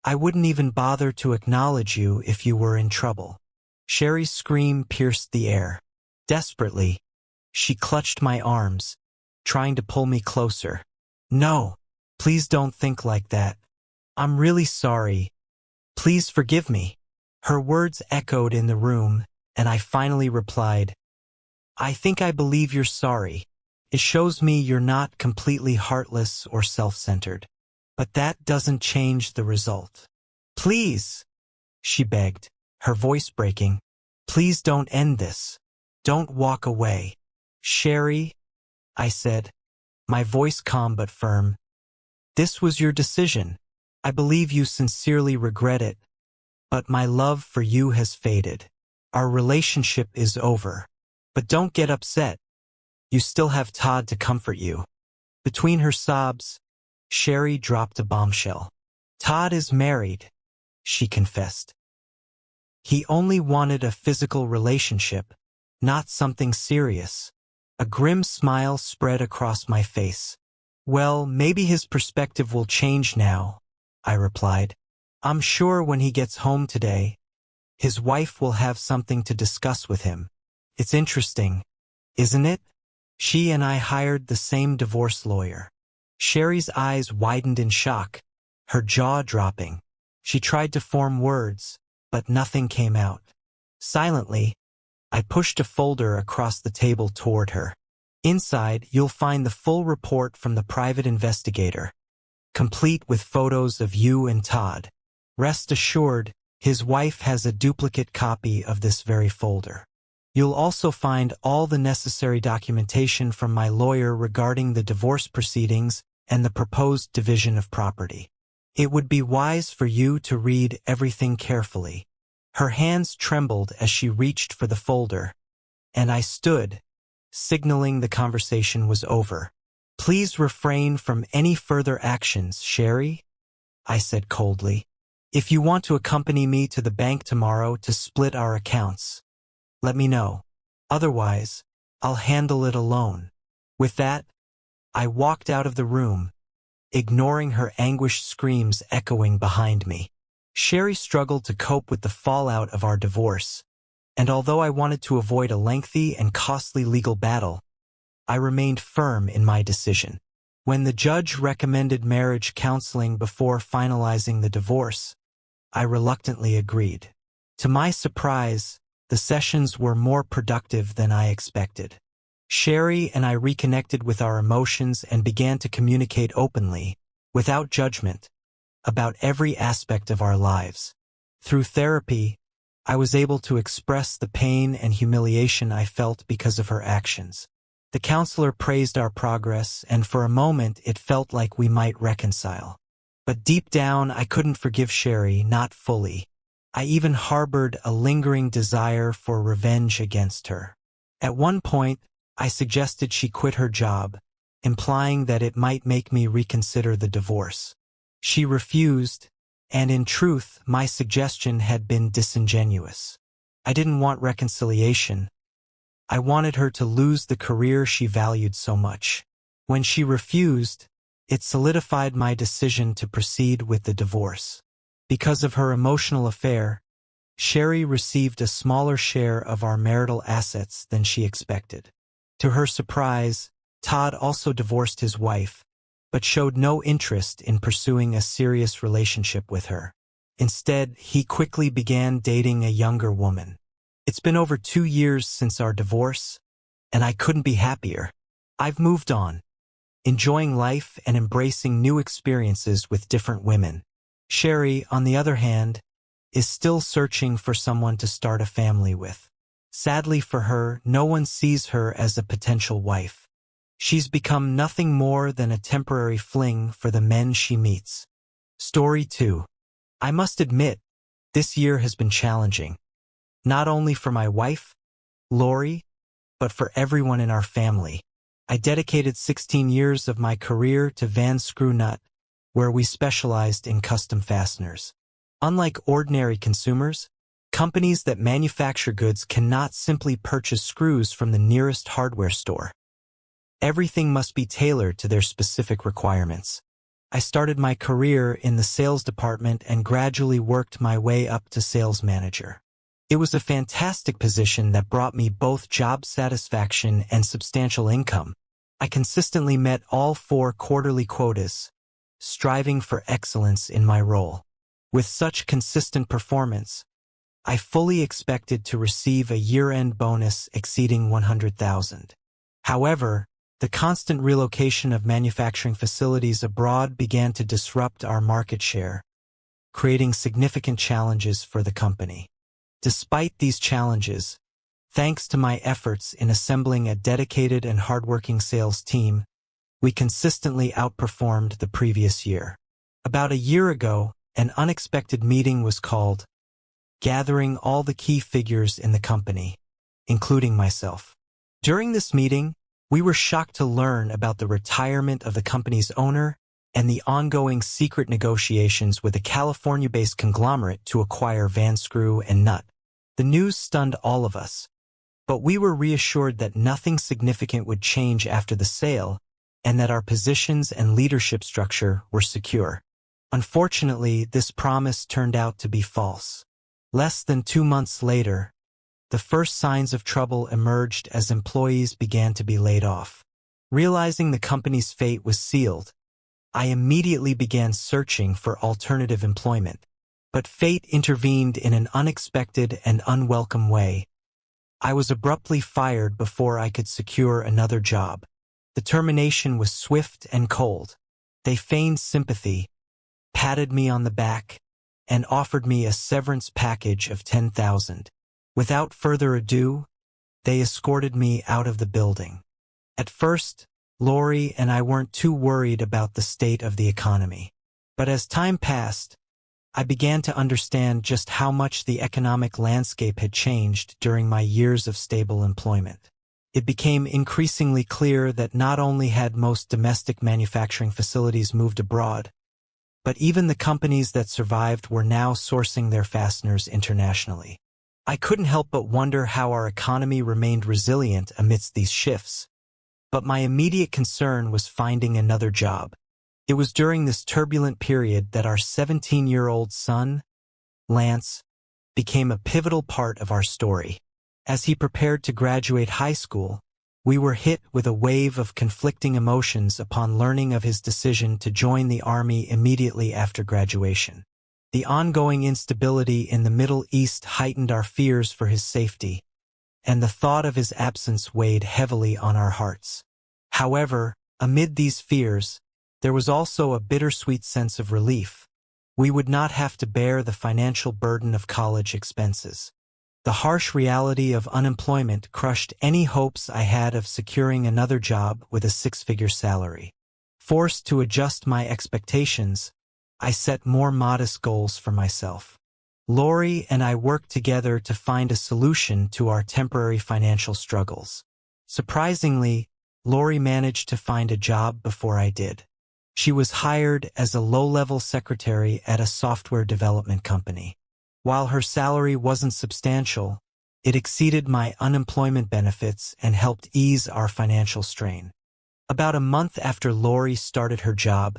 I wouldn't even bother to acknowledge you if you were in trouble. Sherry's scream pierced the air. Desperately, she clutched my arms, trying to pull me closer. No, please don't think like that. I'm really sorry. Please forgive me. Her words echoed in the room, and I finally replied, I think I believe you're sorry. It shows me you're not completely heartless or self-centered. But that doesn't change the result. Please, she begged, her voice breaking. Please don't end this. Don't walk away. Sherry, I said, my voice calm but firm. This was your decision. I believe you sincerely regret it, but my love for you has faded. Our relationship is over. But don't get upset. You still have Todd to comfort you. Between her sobs, Sherry dropped a bombshell. Todd is married, she confessed. He only wanted a physical relationship, not something serious. A grim smile spread across my face. Well, maybe his perspective will change now, I replied. I'm sure when he gets home today, his wife will have something to discuss with him. It's interesting, isn't it? She and I hired the same divorce lawyer. Sherry's eyes widened in shock, her jaw dropping. She tried to form words, but nothing came out. Silently, I pushed a folder across the table toward her. Inside, you'll find the full report from the private investigator, complete with photos of you and Todd. Rest assured, his wife has a duplicate copy of this very folder. You'll also find all the necessary documentation from my lawyer regarding the divorce proceedings and the proposed division of property. It would be wise for you to read everything carefully. Her hands trembled as she reached for the folder, and I stood, signaling the conversation was over. Please refrain from any further actions, Sherry, I said coldly. If you want to accompany me to the bank tomorrow to split our accounts, let me know. Otherwise, I'll handle it alone. With that, I walked out of the room, ignoring her anguished screams echoing behind me. Sherry struggled to cope with the fallout of our divorce, and although I wanted to avoid a lengthy and costly legal battle, I remained firm in my decision. When the judge recommended marriage counseling before finalizing the divorce, I reluctantly agreed. To my surprise, the sessions were more productive than I expected. Sherry and I reconnected with our emotions and began to communicate openly, without judgment, about every aspect of our lives. Through therapy, I was able to express the pain and humiliation I felt because of her actions. The counselor praised our progress, and for a moment it felt like we might reconcile. But deep down, I couldn't forgive Sherry, not fully. I even harbored a lingering desire for revenge against her. At one point, I suggested she quit her job, implying that it might make me reconsider the divorce. She refused, and in truth, my suggestion had been disingenuous. I didn't want reconciliation. I wanted her to lose the career she valued so much. When she refused, it solidified my decision to proceed with the divorce. Because of her emotional affair, Sherry received a smaller share of our marital assets than she expected. To her surprise, Todd also divorced his wife, but showed no interest in pursuing a serious relationship with her. Instead, he quickly began dating a younger woman. It's been over 2 years since our divorce, and I couldn't be happier. I've moved on, enjoying life and embracing new experiences with different women. Sherry, on the other hand, is still searching for someone to start a family with. Sadly for her, no one sees her as a potential wife. She's become nothing more than a temporary fling for the men she meets. Story 2. I must admit, this year has been challenging. Not only for my wife, Lori, but for everyone in our family. I dedicated 16 years of my career to Van Screw Nut, where we specialized in custom fasteners. Unlike ordinary consumers, companies that manufacture goods cannot simply purchase screws from the nearest hardware store. Everything must be tailored to their specific requirements. I started my career in the sales department and gradually worked my way up to sales manager. It was a fantastic position that brought me both job satisfaction and substantial income. I consistently met all 4 quarterly quotas, striving for excellence in my role. With such consistent performance, I fully expected to receive a year-end bonus exceeding $100,000. However, the constant relocation of manufacturing facilities abroad began to disrupt our market share, creating significant challenges for the company. Despite these challenges, thanks to my efforts in assembling a dedicated and hardworking sales team, we consistently outperformed the previous year. About a year ago, an unexpected meeting was called, gathering all the key figures in the company, including myself. During this meeting, we were shocked to learn about the retirement of the company's owner and the ongoing secret negotiations with a California-based conglomerate to acquire Van Screw and Nut. The news stunned all of us, but we were reassured that nothing significant would change after the sale and that our positions and leadership structure were secure. Unfortunately, this promise turned out to be false. Less than 2 months later, the first signs of trouble emerged as employees began to be laid off. Realizing the company's fate was sealed, I immediately began searching for alternative employment. But fate intervened in an unexpected and unwelcome way. I was abruptly fired before I could secure another job. The termination was swift and cold. They feigned sympathy, patted me on the back, and offered me a severance package of $10,000. Without further ado, they escorted me out of the building. At first, Lori and I weren't too worried about the state of the economy. But as time passed, I began to understand just how much the economic landscape had changed during my years of stable employment. It became increasingly clear that not only had most domestic manufacturing facilities moved abroad, but even the companies that survived were now sourcing their fasteners internationally. I couldn't help but wonder how our economy remained resilient amidst these shifts. But my immediate concern was finding another job. It was during this turbulent period that our 17-year-old son, Lance, became a pivotal part of our story. As he prepared to graduate high school, we were hit with a wave of conflicting emotions upon learning of his decision to join the Army immediately after graduation. The ongoing instability in the Middle East heightened our fears for his safety, and the thought of his absence weighed heavily on our hearts. However, amid these fears, there was also a bittersweet sense of relief. We would not have to bear the financial burden of college expenses. The harsh reality of unemployment crushed any hopes I had of securing another job with a 6-figure salary. Forced to adjust my expectations, I set more modest goals for myself. Lori and I worked together to find a solution to our temporary financial struggles. Surprisingly, Lori managed to find a job before I did. She was hired as a low-level secretary at a software development company. While her salary wasn't substantial, it exceeded my unemployment benefits and helped ease our financial strain. About a month after Lori started her job,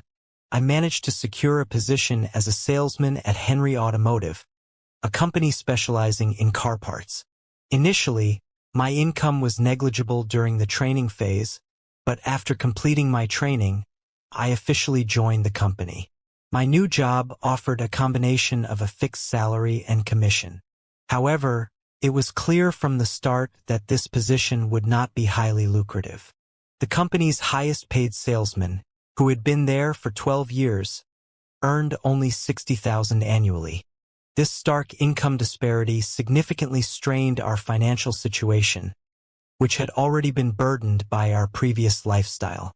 I managed to secure a position as a salesman at Henry Automotive, a company specializing in car parts. Initially, my income was negligible during the training phase, but after completing my training, I officially joined the company. My new job offered a combination of a fixed salary and commission. However, it was clear from the start that this position would not be highly lucrative. The company's highest-paid salesman, who had been there for 12 years, earned only $60,000 annually. This stark income disparity significantly strained our financial situation, which had already been burdened by our previous lifestyle.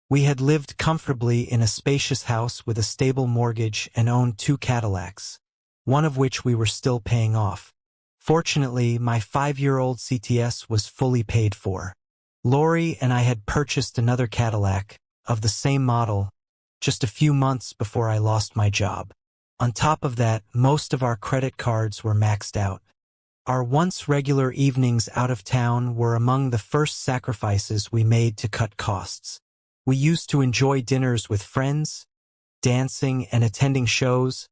We had lived comfortably in a spacious house with a stable mortgage and owned 2 Cadillacs, one of which we were still paying off. Fortunately, my 5-year-old CTS was fully paid for. Lori and I had purchased another Cadillac, of the same model, just a few months before I lost my job. On top of that, most of our credit cards were maxed out. Our once regular evenings out of town were among the first sacrifices we made to cut costs. We used to enjoy dinners with friends, dancing and attending shows,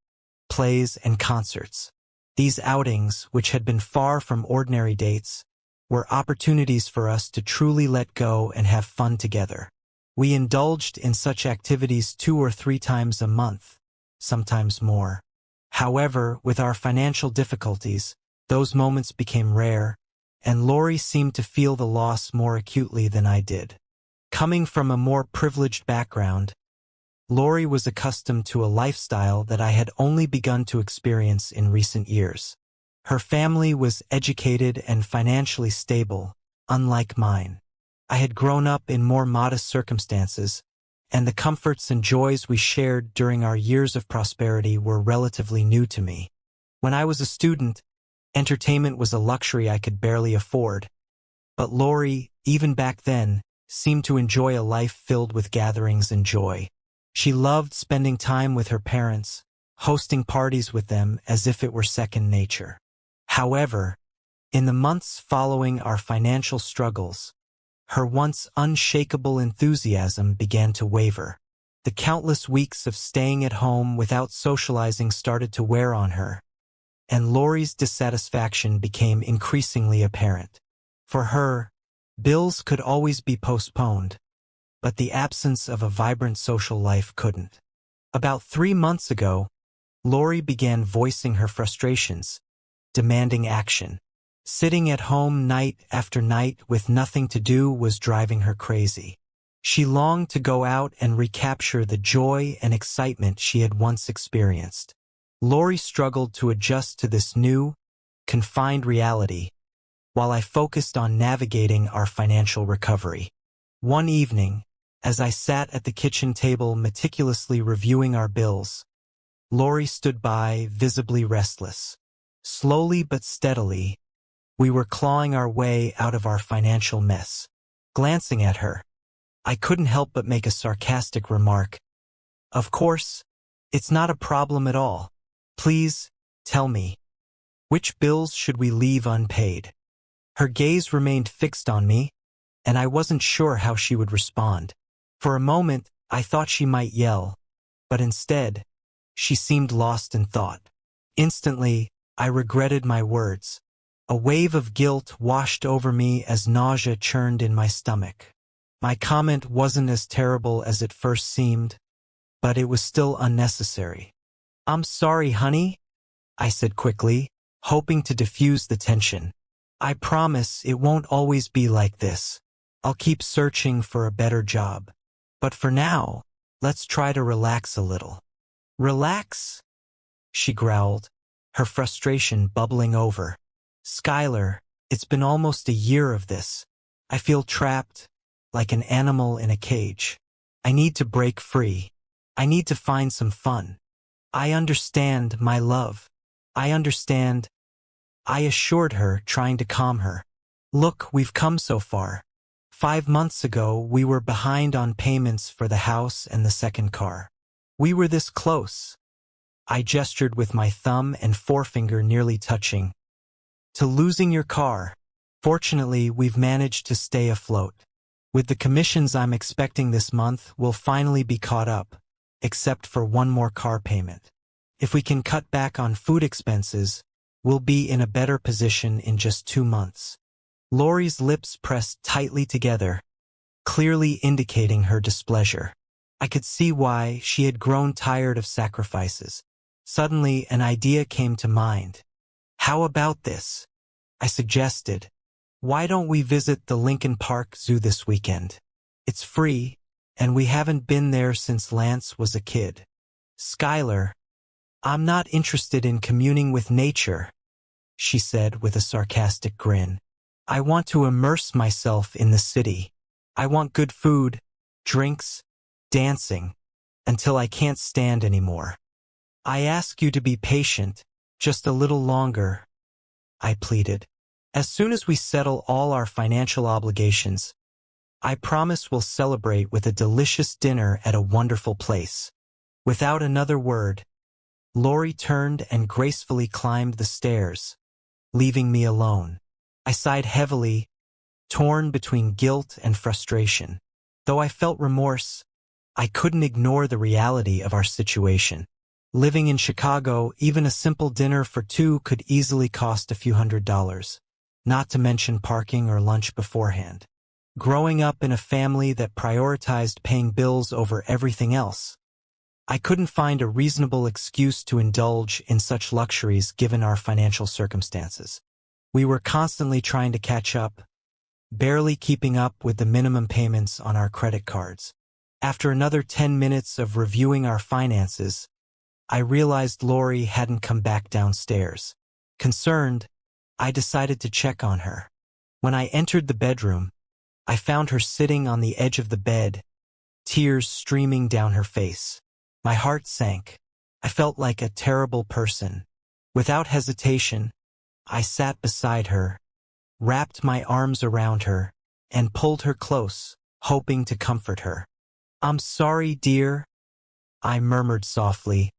plays, and concerts. These outings, which had been far from ordinary dates, were opportunities for us to truly let go and have fun together. We indulged in such activities 2 or 3 times a month, sometimes more. However, with our financial difficulties, those moments became rare, and Lori seemed to feel the loss more acutely than I did. Coming from a more privileged background, Lori was accustomed to a lifestyle that I had only begun to experience in recent years. Her family was educated and financially stable, unlike mine. I had grown up in more modest circumstances, and the comforts and joys we shared during our years of prosperity were relatively new to me. When I was a student, entertainment was a luxury I could barely afford. But Lori, even back then, seemed to enjoy a life filled with gatherings and joy. She loved spending time with her parents, hosting parties with them as if it were second nature. However, in the months following our financial struggles, her once unshakable enthusiasm began to waver. The countless weeks of staying at home without socializing started to wear on her, and Lori's dissatisfaction became increasingly apparent. For her, bills could always be postponed, but the absence of a vibrant social life couldn't. About 3 months ago, Lori began voicing her frustrations, demanding action. Sitting at home night after night with nothing to do was driving her crazy. She longed to go out and recapture the joy and excitement she had once experienced. Lori struggled to adjust to this new, confined reality, while I focused on navigating our financial recovery. One evening, as I sat at the kitchen table meticulously reviewing our bills, Lori stood by, visibly restless. Slowly but steadily, we were clawing our way out of our financial mess. Glancing at her, I couldn't help but make a sarcastic remark. "Of course, it's not a problem at all. Please, tell me, which bills should we leave unpaid?" Her gaze remained fixed on me, and I wasn't sure how she would respond. For a moment, I thought she might yell, but instead, she seemed lost in thought. Instantly, I regretted my words. A wave of guilt washed over me as nausea churned in my stomach. My comment wasn't as terrible as it first seemed, but it was still unnecessary. "I'm sorry, honey," I said quickly, hoping to diffuse the tension. "I promise it won't always be like this. I'll keep searching for a better job. But for now, let's try to relax a little." "Relax?" she growled, her frustration bubbling over. "Skylar, it's been almost a year of this. I feel trapped, like an animal in a cage. I need to break free. I need to find some fun." "I understand, my love. I understand," I assured her, trying to calm her. "Look, we've come so far. 5 months ago, we were behind on payments for the house and the second car. We were this close." I gestured with my thumb and forefinger nearly touching. "To losing your car. Fortunately, we've managed to stay afloat. With the commissions I'm expecting this month, we'll finally be caught up, except for one more car payment. If we can cut back on food expenses, we'll be in a better position in just 2 months." Lori's lips pressed tightly together, clearly indicating her displeasure. I could see why she had grown tired of sacrifices. Suddenly, an idea came to mind. "How about this?" I suggested. "Why don't we visit the Lincoln Park Zoo this weekend? It's free, and we haven't been there since Lance was a kid." "Skylar, I'm not interested in communing with nature," she said with a sarcastic grin. "I want to immerse myself in the city. I want good food, drinks, dancing, until I can't stand anymore." "I ask you to be patient, just a little longer," I pleaded. "As soon as we settle all our financial obligations, I promise we'll celebrate with a delicious dinner at a wonderful place." Without another word, Lori turned and gracefully climbed the stairs, leaving me alone. I sighed heavily, torn between guilt and frustration. Though I felt remorse, I couldn't ignore the reality of our situation. Living in Chicago, even a simple dinner for two could easily cost a few $100s, not to mention parking or lunch beforehand. Growing up in a family that prioritized paying bills over everything else, I couldn't find a reasonable excuse to indulge in such luxuries given our financial circumstances. We were constantly trying to catch up, barely keeping up with the minimum payments on our credit cards. After another 10 minutes of reviewing our finances, I realized Lori hadn't come back downstairs. Concerned, I decided to check on her. When I entered the bedroom, I found her sitting on the edge of the bed, tears streaming down her face. My heart sank. I felt like a terrible person. Without hesitation, I sat beside her, wrapped my arms around her, and pulled her close, hoping to comfort her. "I'm sorry, dear," I murmured softly,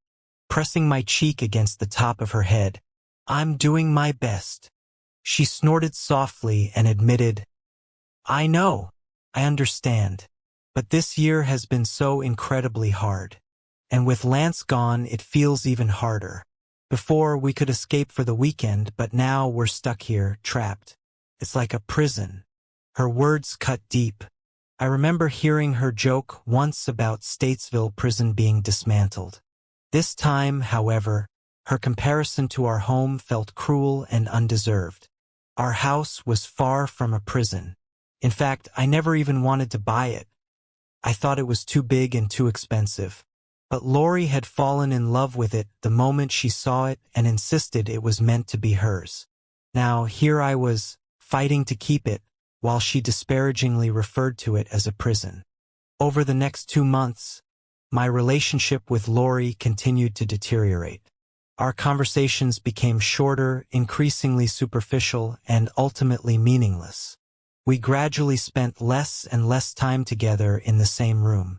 pressing my cheek against the top of her head. "I'm doing my best." She snorted softly and admitted, "I know, I understand, but this year has been so incredibly hard. And with Lance gone, it feels even harder. Before, we could escape for the weekend, but now we're stuck here, trapped. It's like a prison." Her words cut deep. I remember hearing her joke once about Statesville prison being dismantled. This time, however, her comparison to our home felt cruel and undeserved. Our house was far from a prison. In fact, I never even wanted to buy it. I thought it was too big and too expensive. But Lori had fallen in love with it the moment she saw it and insisted it was meant to be hers. Now, here I was, fighting to keep it, while she disparagingly referred to it as a prison. Over the next 2 months, my relationship with Lori continued to deteriorate. Our conversations became shorter, increasingly superficial, and ultimately meaningless. We gradually spent less and less time together in the same room.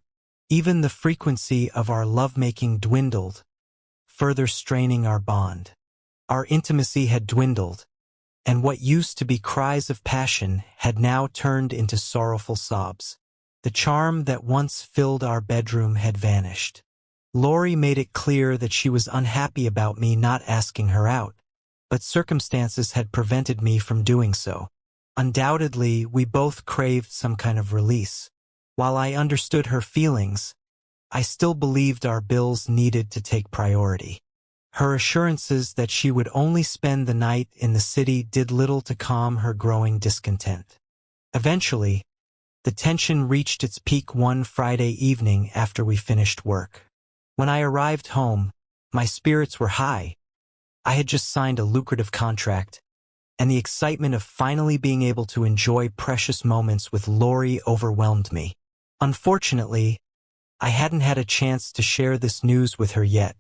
Even the frequency of our lovemaking dwindled, further straining our bond. Our intimacy had dwindled, and what used to be cries of passion had now turned into sorrowful sobs. The charm that once filled our bedroom had vanished. Lori made it clear that she was unhappy about me not asking her out, but circumstances had prevented me from doing so. Undoubtedly, we both craved some kind of release. While I understood her feelings, I still believed our bills needed to take priority. Her assurances that she would only spend the night in the city did little to calm her growing discontent. Eventually, the tension reached its peak one Friday evening after we finished work. When I arrived home, my spirits were high. I had just signed a lucrative contract, and the excitement of finally being able to enjoy precious moments with Lori overwhelmed me. Unfortunately, I hadn't had a chance to share this news with her yet.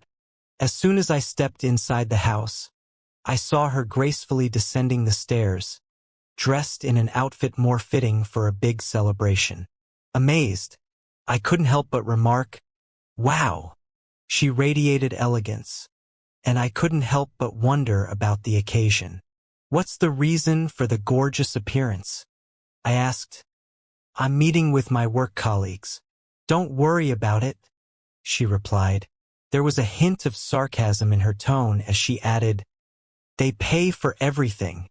As soon as I stepped inside the house, I saw her gracefully descending the stairs, dressed in an outfit more fitting for a big celebration. Amazed, I couldn't help but remark, "Wow!" She radiated elegance, and I couldn't help but wonder about the occasion. "What's the reason for the gorgeous appearance?" I asked. "I'm meeting with my work colleagues. Don't worry about it," she replied. There was a hint of sarcasm in her tone as she added, "They pay for everything."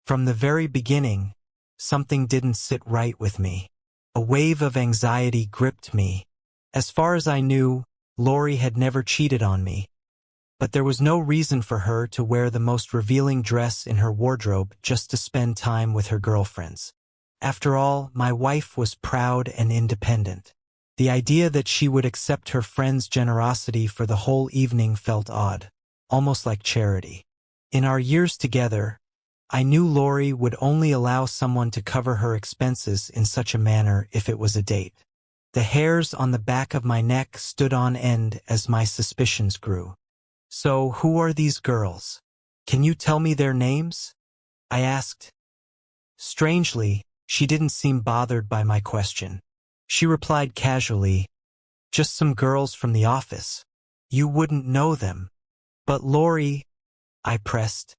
From the very beginning, something didn't sit right with me. A wave of anxiety gripped me, As far as I knew, Lori had never cheated on me. But there was no reason for her to wear the most revealing dress in her wardrobe just to spend time with her girlfriends. After all, my wife was proud and independent. The idea that she would accept her friend's generosity for the whole evening felt odd, almost like charity. In our years together, I knew Lori would only allow someone to cover her expenses in such a manner if it was a date. The hairs on the back of my neck stood on end as my suspicions grew. "So, who are these girls? Can you tell me their names?" I asked. Strangely, she didn't seem bothered by my question. She replied casually, "Just some girls from the office. You wouldn't know them." "But Lori," I pressed,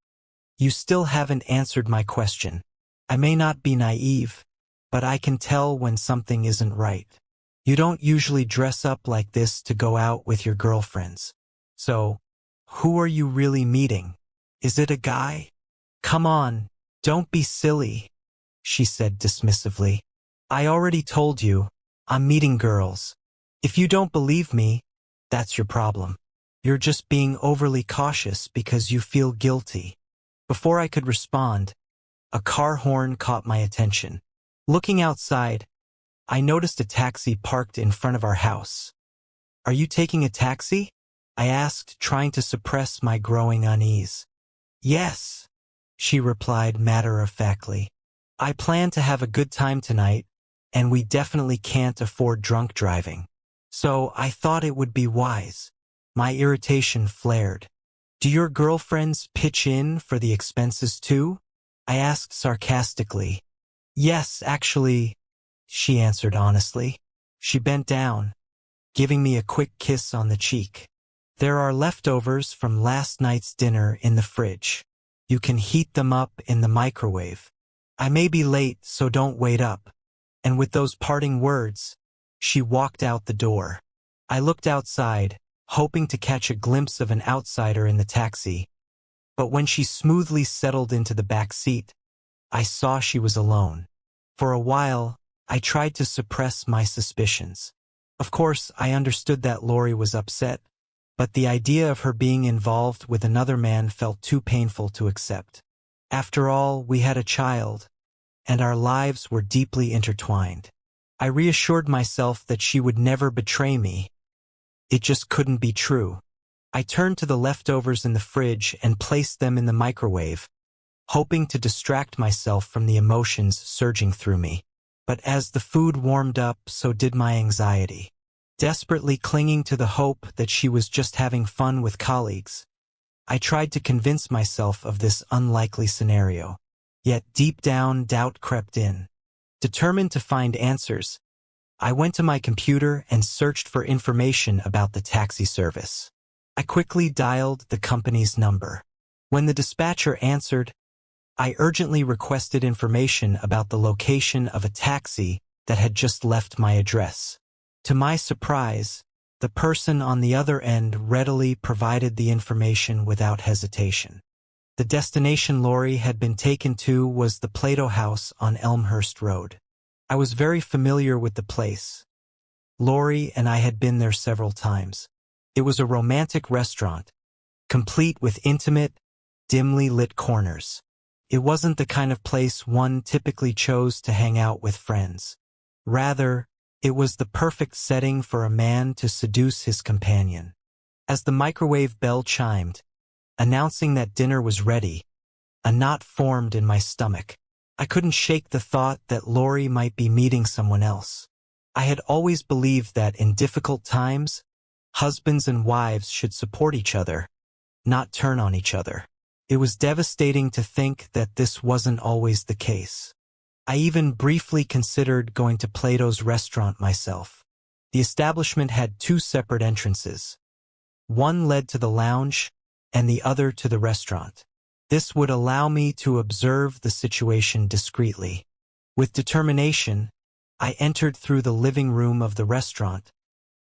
"you still haven't answered my question. I may not be naive, but I can tell when something isn't right. You don't usually dress up like this to go out with your girlfriends. So, who are you really meeting? Is it a guy?" "Come on, don't be silly," she said dismissively. "I already told you, I'm meeting girls. If you don't believe me, that's your problem. You're just being overly cautious because you feel guilty." Before I could respond, a car horn caught my attention. Looking outside, I noticed a taxi parked in front of our house. "Are you taking a taxi?" I asked, trying to suppress my growing unease. "Yes," she replied matter-of-factly. "I plan to have a good time tonight, and we definitely can't afford drunk driving. So I thought it would be wise." My irritation flared. "Do your girlfriends pitch in for the expenses too?" I asked sarcastically. "Yes, actually," she answered honestly. She bent down, giving me a quick kiss on the cheek. "There are leftovers from last night's dinner in the fridge. You can heat them up in the microwave. I may be late, so don't wait up." And with those parting words, she walked out the door. I looked outside, hoping to catch a glimpse of an outsider in the taxi. But when she smoothly settled into the back seat, I saw she was alone. For a while, I tried to suppress my suspicions. Of course, I understood that Lori was upset, but the idea of her being involved with another man felt too painful to accept. After all, we had a child, and our lives were deeply intertwined. I reassured myself that she would never betray me. It just couldn't be true. I turned to the leftovers in the fridge and placed them in the microwave, hoping to distract myself from the emotions surging through me. But as the food warmed up, so did my anxiety. Desperately clinging to the hope that she was just having fun with colleagues, I tried to convince myself of this unlikely scenario. Yet deep down, doubt crept in. Determined to find answers, I went to my computer and searched for information about the taxi service. I quickly dialed the company's number. When the dispatcher answered, I urgently requested information about the location of a taxi that had just left my address. To my surprise, the person on the other end readily provided the information without hesitation. The destination Lori had been taken to was the Plato House on Elmhurst Road. I was very familiar with the place. Lori and I had been there several times. It was a romantic restaurant, complete with intimate, dimly lit corners. It wasn't the kind of place one typically chose to hang out with friends. Rather, it was the perfect setting for a man to seduce his companion. As the microwave bell chimed, announcing that dinner was ready, a knot formed in my stomach. I couldn't shake the thought that Lori might be meeting someone else. I had always believed that in difficult times, husbands and wives should support each other, not turn on each other. It was devastating to think that this wasn't always the case. I even briefly considered going to Plato's restaurant myself. The establishment had two separate entrances. One led to the lounge, and the other to the restaurant. This would allow me to observe the situation discreetly. With determination, I entered through the living room of the restaurant,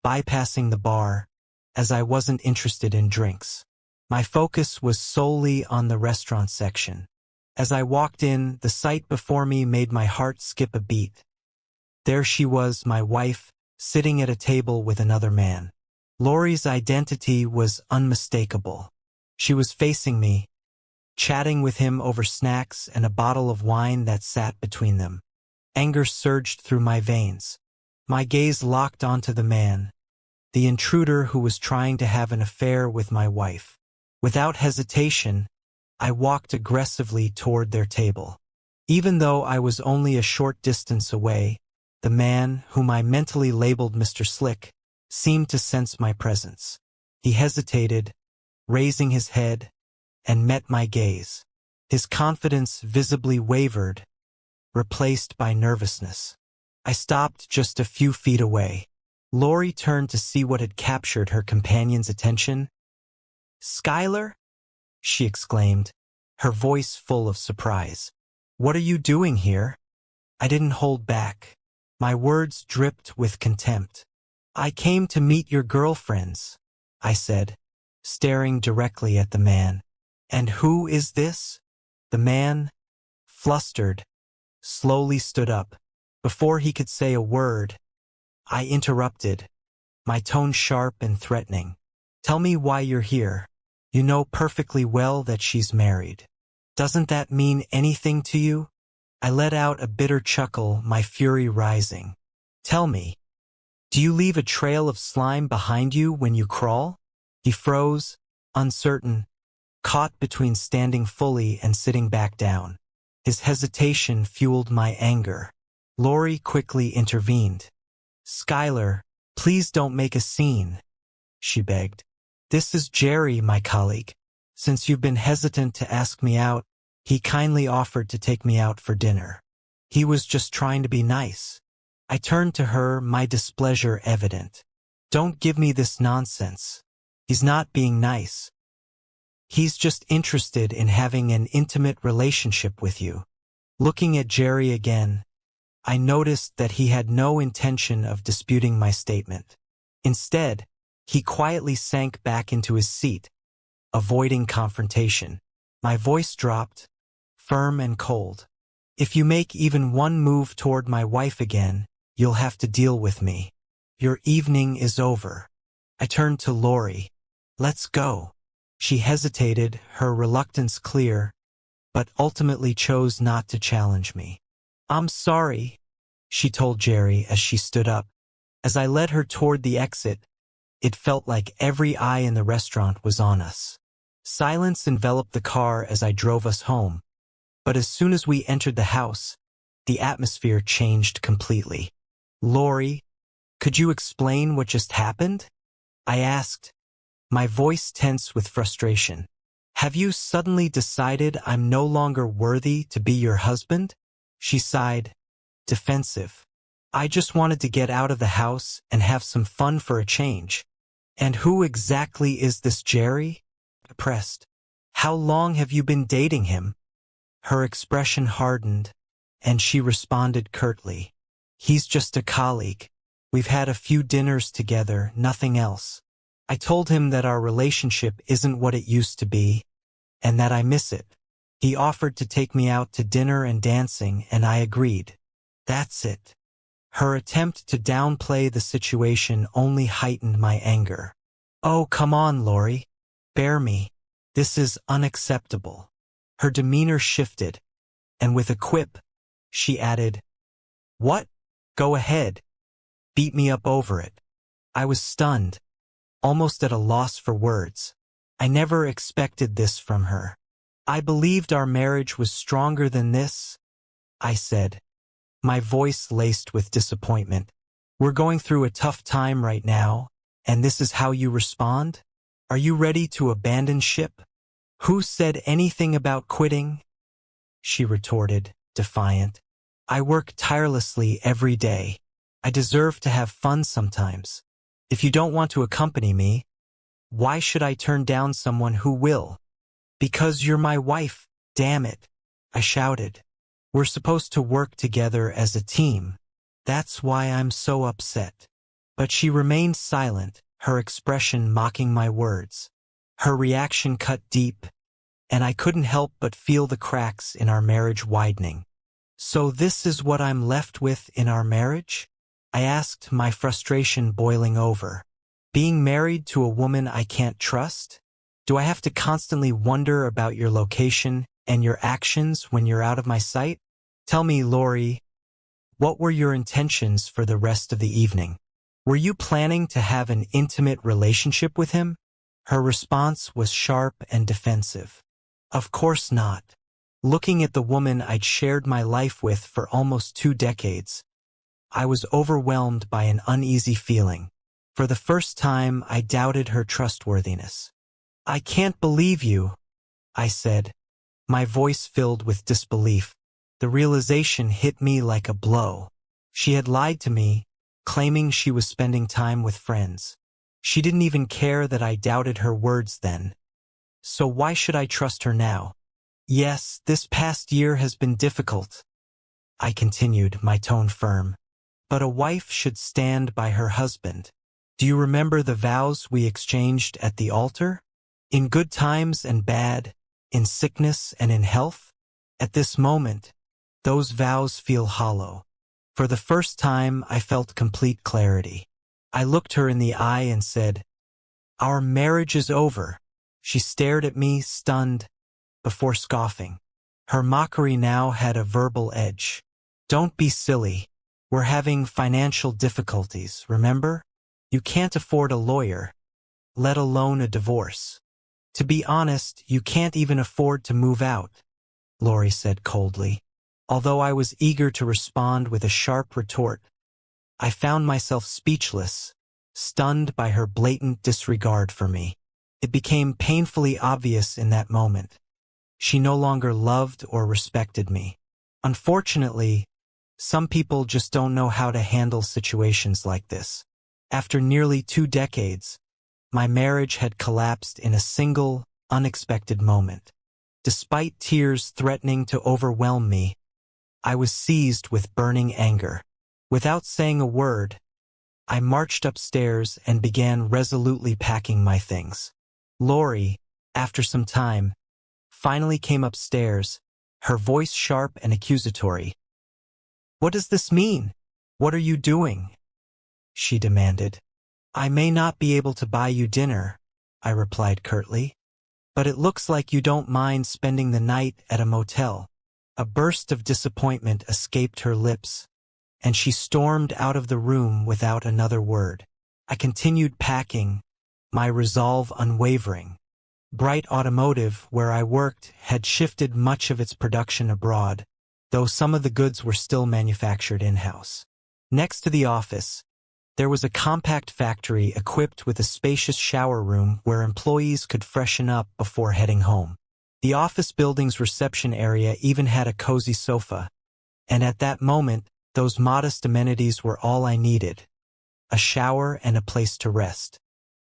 bypassing the bar, as I wasn't interested in drinks. My focus was solely on the restaurant section. As I walked in, the sight before me made my heart skip a beat. There she was, my wife, sitting at a table with another man. Lori's identity was unmistakable. She was facing me, chatting with him over snacks and a bottle of wine that sat between them. Anger surged through my veins. My gaze locked onto the man, the intruder who was trying to have an affair with my wife. Without hesitation, I walked aggressively toward their table. Even though I was only a short distance away, the man, whom I mentally labeled Mr. Slick, seemed to sense my presence. He hesitated, raising his head, and met my gaze. His confidence visibly wavered, replaced by nervousness. I stopped just a few feet away. Lori turned to see what had captured her companion's attention. "Skylar?" she exclaimed, her voice full of surprise. "What are you doing here?" I didn't hold back. My words dripped with contempt. "I came to meet your girlfriends," I said, staring directly at the man. "And who is this?" The man, flustered, slowly stood up. Before he could say a word, I interrupted, my tone sharp and threatening. "Tell me why you're here. You know perfectly well that she's married. Doesn't that mean anything to you?" I let out a bitter chuckle, my fury rising. "Tell me, do you leave a trail of slime behind you when you crawl?" He froze, uncertain, caught between standing fully and sitting back down. His hesitation fueled my anger. Lori quickly intervened. "Skylar, please don't make a scene," she begged. "This is Jerry, my colleague. Since you've been hesitant to ask me out, he kindly offered to take me out for dinner. He was just trying to be nice." I turned to her, my displeasure evident. "Don't give me this nonsense. He's not being nice. He's just interested in having an intimate relationship with you." Looking at Jerry again, I noticed that he had no intention of disputing my statement. Instead, he quietly sank back into his seat, avoiding confrontation. My voice dropped, firm and cold. "If you make even one move toward my wife again, you'll have to deal with me. Your evening is over." I turned to Lori. "Let's go." She hesitated, her reluctance clear, but ultimately chose not to challenge me. "I'm sorry," she told Jerry as she stood up. As I led her toward the exit, it felt like every eye in the restaurant was on us. Silence enveloped the car as I drove us home, but as soon as we entered the house, the atmosphere changed completely. "Lori, could you explain what just happened?" I asked, my voice tense with frustration. "Have you suddenly decided I'm no longer worthy to be your husband?" She sighed, defensive. "I just wanted to get out of the house and have some fun for a change." "And who exactly is this Jerry?" I pressed. "How long have you been dating him?" Her expression hardened, and she responded curtly. "He's just a colleague. We've had a few dinners together, nothing else. I told him that our relationship isn't what it used to be, and that I miss it. He offered to take me out to dinner and dancing, and I agreed. That's it." Her attempt to downplay the situation only heightened my anger. "Oh, come on, Lori. Bear me. This is unacceptable." Her demeanor shifted, and with a quip, she added, "What? Go ahead. Beat me up over it." I was stunned, almost at a loss for words. I never expected this from her. "I believed our marriage was stronger than this," I said, my voice laced with disappointment. "We're going through a tough time right now, and this is how you respond? Are you ready to abandon ship?" "Who said anything about quitting?" she retorted, defiant. "I work tirelessly every day. I deserve to have fun sometimes. If you don't want to accompany me, why should I turn down someone who will?" "Because you're my wife, damn it," I shouted. "We're supposed to work together as a team. That's why I'm so upset." But she remained silent, her expression mocking my words. Her reaction cut deep, and I couldn't help but feel the cracks in our marriage widening. "So this is what I'm left with in our marriage?" I asked, my frustration boiling over. Being married to a woman I can't trust? Do I have to constantly wonder about your location and your actions when you're out of my sight? Tell me, Lori, what were your intentions for the rest of the evening? Were you planning to have an intimate relationship with him? Her response was sharp and defensive. Of course not. Looking at the woman I'd shared my life with for almost 2 decades, I was overwhelmed by an uneasy feeling. For the first time, I doubted her trustworthiness. I can't believe you, I said, my voice filled with disbelief. The realization hit me like a blow. She had lied to me, claiming she was spending time with friends. She didn't even care that I doubted her words then. So why should I trust her now? Yes, this past year has been difficult, I continued, my tone firm. But a wife should stand by her husband. Do you remember the vows we exchanged at the altar? In good times and bad, in sickness and in health? At this moment, those vows feel hollow. For the first time, I felt complete clarity. I looked her in the eye and said, "Our marriage is over." She stared at me, stunned, before scoffing. Her mockery now had a verbal edge. "Don't be silly. We're having financial difficulties, remember? You can't afford a lawyer, let alone a divorce. To be honest, you can't even afford to move out," Lori said coldly. Although I was eager to respond with a sharp retort, I found myself speechless, stunned by her blatant disregard for me. It became painfully obvious in that moment. She no longer loved or respected me. Unfortunately, some people just don't know how to handle situations like this. After nearly 2 decades, my marriage had collapsed in a single, unexpected moment. Despite tears threatening to overwhelm me, I was seized with burning anger. Without saying a word, I marched upstairs and began resolutely packing my things. Lori, after some time, finally came upstairs, her voice sharp and accusatory. "What does this mean? What are you doing?" she demanded. "I may not be able to buy you dinner," I replied curtly, "but it looks like you don't mind spending the night at a motel." A burst of disappointment escaped her lips, and she stormed out of the room without another word. I continued packing, my resolve unwavering. Bright Automotive, where I worked, had shifted much of its production abroad, though some of the goods were still manufactured in-house. Next to the office, there was a compact factory equipped with a spacious shower room where employees could freshen up before heading home. The office building's reception area even had a cozy sofa, and at that moment, those modest amenities were all I needed: a shower and a place to rest.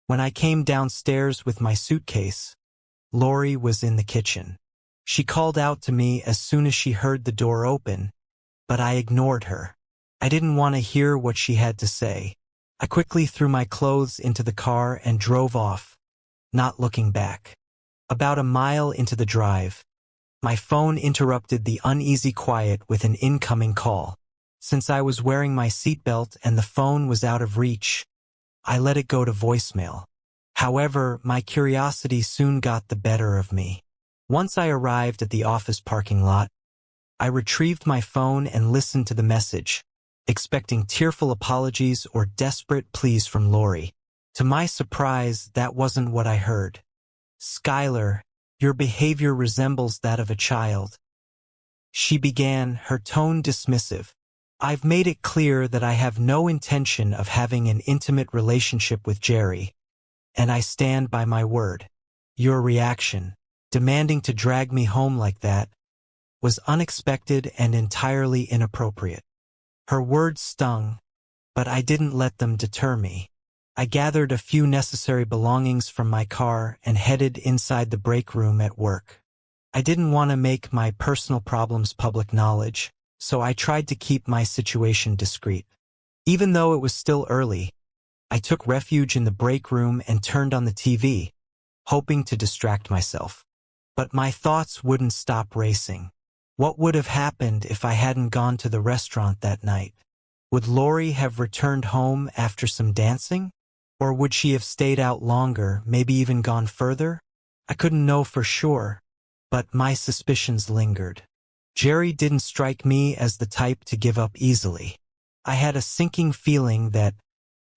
When I came downstairs with my suitcase, Lori was in the kitchen. She called out to me as soon as she heard the door open, but I ignored her. I didn't want to hear what she had to say. I quickly threw my clothes into the car and drove off, not looking back. About a mile into the drive, my phone interrupted the uneasy quiet with an incoming call. Since I was wearing my seatbelt and the phone was out of reach, I let it go to voicemail. However, my curiosity soon got the better of me. Once I arrived at the office parking lot, I retrieved my phone and listened to the message, expecting tearful apologies or desperate pleas from Lori. To my surprise, that wasn't what I heard. "Skylar, your behavior resembles that of a child," she began, her tone dismissive. "I've made it clear that I have no intention of having an intimate relationship with Jerry, and I stand by my word. Your reaction, demanding to drag me home like that, was unexpected and entirely inappropriate." Her words stung, but I didn't let them deter me. I gathered a few necessary belongings from my car and headed inside the break room at work. I didn't want to make my personal problems public knowledge, so I tried to keep my situation discreet. Even though it was still early, I took refuge in the break room and turned on the TV, hoping to distract myself. But my thoughts wouldn't stop racing. What would have happened if I hadn't gone to the restaurant that night? Would Lori have returned home after some dancing? Or would she have stayed out longer, maybe even gone further? I couldn't know for sure, but my suspicions lingered. Jerry didn't strike me as the type to give up easily. I had a sinking feeling that,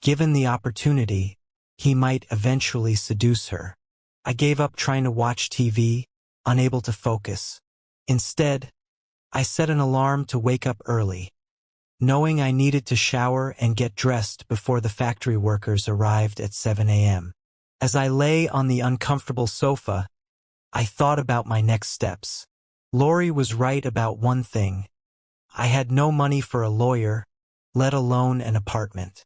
given the opportunity, he might eventually seduce her. I gave up trying to watch TV, unable to focus. Instead, I set an alarm to wake up early, knowing I needed to shower and get dressed before the factory workers arrived at 7 a.m. As I lay on the uncomfortable sofa, I thought about my next steps. Lori was right about one thing. I had no money for a lawyer, let alone an apartment.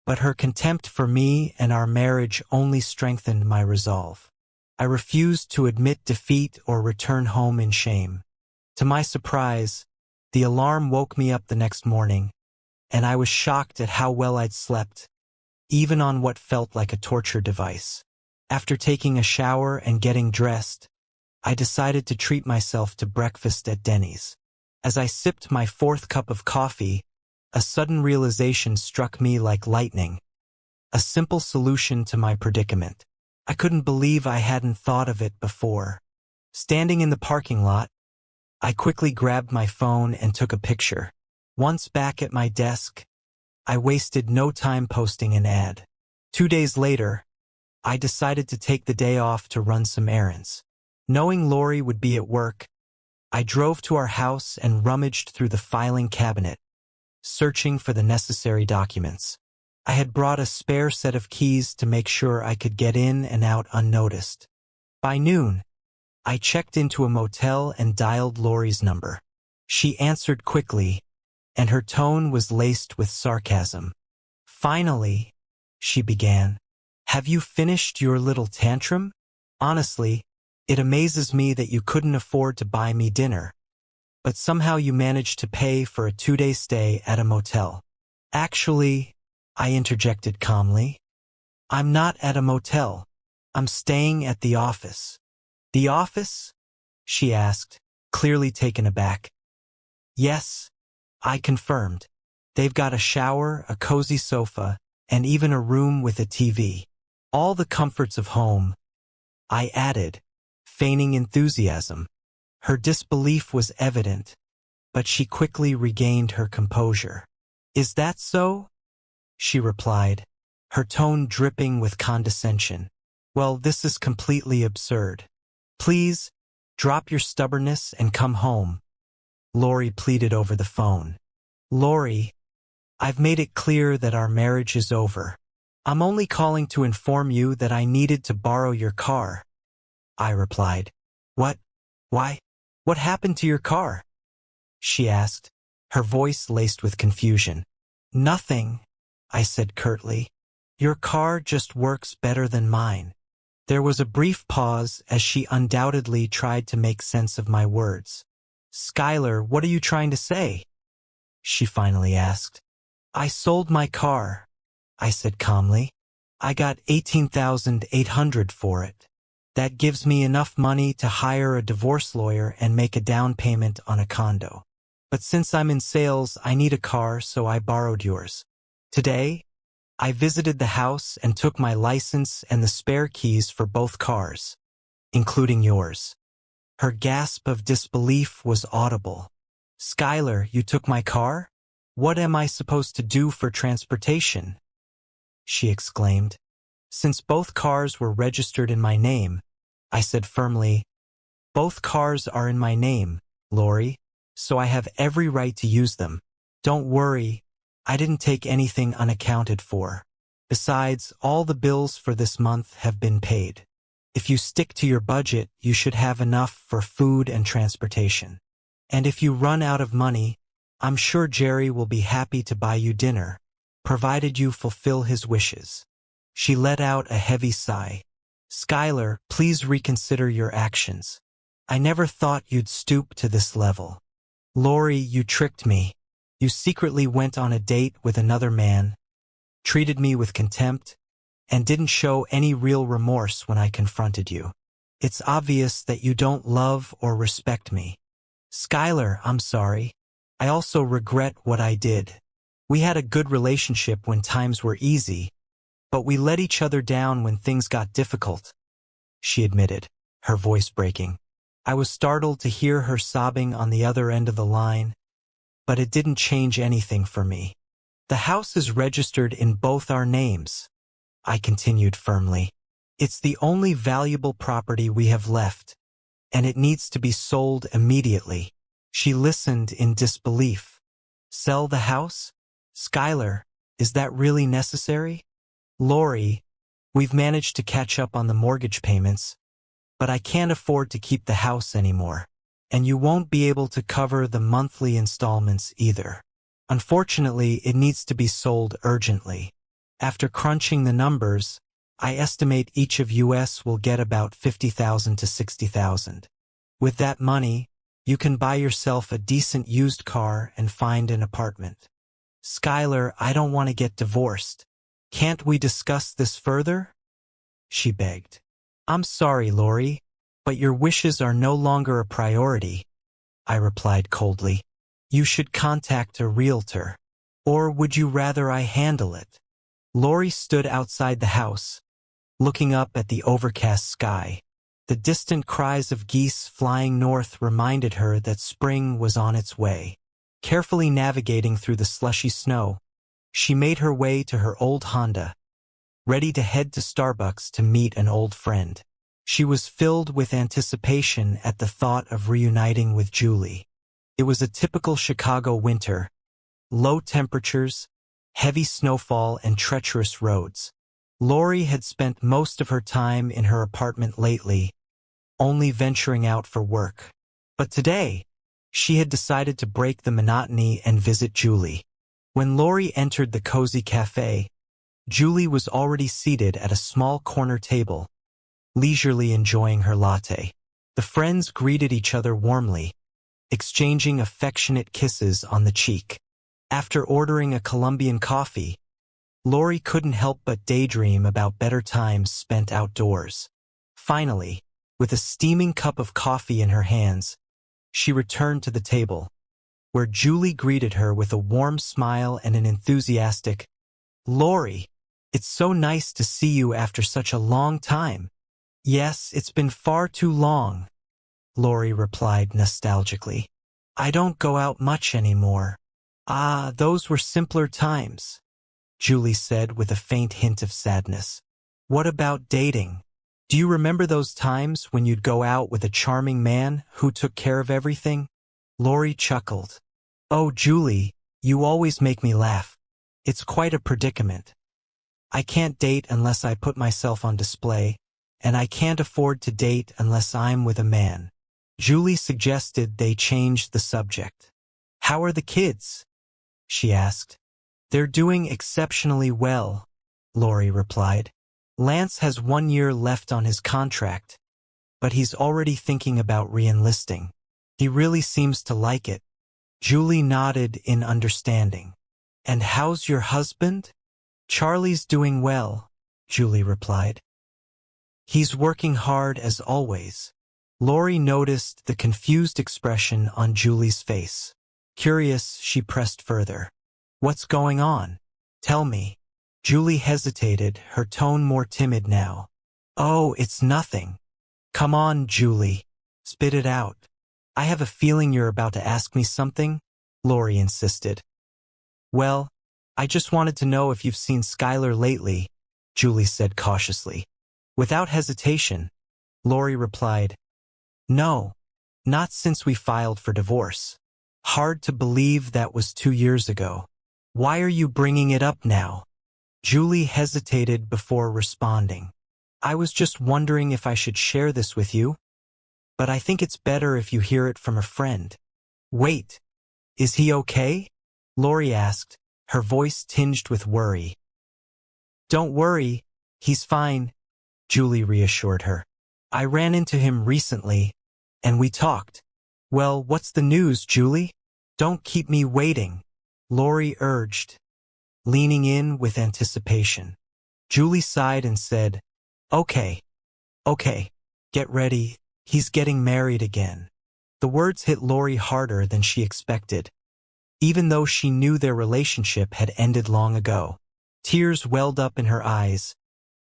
But her contempt for me and our marriage only strengthened my resolve. I refused to admit defeat or return home in shame. To my surprise, the alarm woke me up the next morning, and I was shocked at how well I'd slept, even on what felt like a torture device. After taking a shower and getting dressed, I decided to treat myself to breakfast at Denny's. As I sipped my fourth cup of coffee, a sudden realization struck me like lightning. A simple solution to my predicament. I couldn't believe I hadn't thought of it before. Standing in the parking lot, I quickly grabbed my phone and took a picture. Once back at my desk, I wasted no time posting an ad. 2 days later, I decided to take the day off to run some errands. Knowing Lori would be at work, I drove to our house and rummaged through the filing cabinet, searching for the necessary documents. I had brought a spare set of keys to make sure I could get in and out unnoticed. By noon, I checked into a motel and dialed Lori's number. She answered quickly, and her tone was laced with sarcasm. "Finally," she began. "Have you finished your little tantrum? Honestly, it amazes me that you couldn't afford to buy me dinner, but somehow you managed to pay for a 2-day stay at a motel." "Actually," I interjected calmly, "I'm not at a motel. I'm staying at the office." "The office?" she asked, clearly taken aback. "Yes," I confirmed. "They've got a shower, a cozy sofa, and even a room with a TV. All the comforts of home," I added, feigning enthusiasm. Her disbelief was evident, but she quickly regained her composure. "Is that so?" she replied, her tone dripping with condescension. "Well, this is completely absurd. Please, drop your stubbornness and come home," Lori pleaded over the phone. "Lori, I've made it clear that our marriage is over. I'm only calling to inform you that I needed to borrow your car," I replied. "What? Why? What happened to your car?" she asked, her voice laced with confusion. "Nothing," I said curtly. "Your car just works better than mine." There was a brief pause as she undoubtedly tried to make sense of my words. "Skylar, what are you trying to say?" she finally asked. "I sold my car," I said calmly. "I got $18,800 for it. That gives me enough money to hire a divorce lawyer and make a down payment on a condo. But since I'm in sales, I need a car, so I borrowed yours. Today, I visited the house and took my license and the spare keys for both cars, including yours." Her gasp of disbelief was audible. "Skylar, you took my car? What am I supposed to do for transportation?" she exclaimed. "Since both cars were registered in my name," I said firmly, "both cars are in my name, Lori, so I have every right to use them. Don't worry, I didn't take anything unaccounted for. Besides, all the bills for this month have been paid. If you stick to your budget, you should have enough for food and transportation. And if you run out of money, I'm sure Jerry will be happy to buy you dinner, provided you fulfill his wishes." She let out a heavy sigh. "Skylar, please reconsider your actions. I never thought you'd stoop to this level. Lori, you tricked me. You secretly went on a date with another man, treated me with contempt, and didn't show any real remorse when I confronted you. It's obvious that you don't love or respect me. Skylar, I'm sorry. I also regret what I did. We had a good relationship when times were easy, but we let each other down when things got difficult, she admitted, her voice breaking. I was startled to hear her sobbing on the other end of the line, but it didn't change anything for me. The house is registered in both our names, I continued firmly. It's the only valuable property we have left, and it needs to be sold immediately. She listened in disbelief. Sell the house? Skylar, is that really necessary? Lori, we've managed to catch up on the mortgage payments, but I can't afford to keep the house anymore, and you won't be able to cover the monthly installments either. Unfortunately, it needs to be sold urgently. After crunching the numbers, I estimate each of us will get about $50,000 to $60,000. With that money, you can buy yourself a decent used car and find an apartment. Skylar, I don't want to get divorced. Can't we discuss this further? She begged. I'm sorry, Lori, but your wishes are no longer a priority, I replied coldly. You should contact a realtor. Or would you rather I handle it? Lori stood outside the house, looking up at the overcast sky. The distant cries of geese flying north reminded her that spring was on its way. Carefully navigating through the slushy snow, she made her way to her old Honda, ready to head to Starbucks to meet an old friend. She was filled with anticipation at the thought of reuniting with Qley. It was a typical Chicago winter, low temperatures, heavy snowfall, and treacherous roads. Lori had spent most of her time in her apartment lately, only venturing out for work. But today, she had decided to break the monotony and visit Qley. When Lori entered the cozy cafe, Qley was already seated at a small corner table, leisurely enjoying her latte. The friends greeted each other warmly, exchanging affectionate kisses on the cheek. After ordering a Colombian coffee, Lori couldn't help but daydream about better times spent outdoors. Finally, with a steaming cup of coffee in her hands, she returned to the table, where Qley greeted her with a warm smile and an enthusiastic, "Lori, it's so nice to see you after such a long time." "Yes, it's been far too long," Lori replied nostalgically. "I don't go out much anymore." "Ah, those were simpler times," Qley said with a faint hint of sadness. "What about dating? Do you remember those times when you'd go out with a charming man who took care of everything?" Lori chuckled. "Oh, Qley, you always make me laugh. It's quite a predicament. I can't date unless I put myself on display, and I can't afford to date unless I'm with a man." Qley suggested they change the subject. "How are the kids?" she asked. "They're doing exceptionally well," Lori replied. "Lance has 1 year left on his contract, but he's already thinking about re-enlisting. He really seems to like it." Qley nodded in understanding. "And how's your husband?" "Charlie's doing well," Qley replied. "He's working hard as always." Lori noticed the confused expression on Qley's face. Curious, she pressed further. "What's going on? Tell me." Qley hesitated, her tone more timid now. "Oh, it's nothing." "Come on, Qley. Spit it out. I have a feeling you're about to ask me something," Lori insisted. "Well, I just wanted to know if you've seen Skylar lately," Qley said cautiously. Without hesitation, Lori replied, "No, not since we filed for divorce. Hard to believe that was 2 years ago. Why are you bringing it up now?" Qley hesitated before responding. "I was just wondering if I should share this with you, but I think it's better if you hear it from a friend." "Wait, is he okay?" Lori asked, her voice tinged with worry. "Don't worry, he's fine," Qley reassured her. "I ran into him recently, and we talked." "Well, what's the news, Qley? Don't keep me waiting," Lori urged, leaning in with anticipation. Qley sighed and said, Okay, get ready, he's getting married again." The words hit Lori harder than she expected. even though she knew their relationship had ended long ago. Tears welled up in her eyes,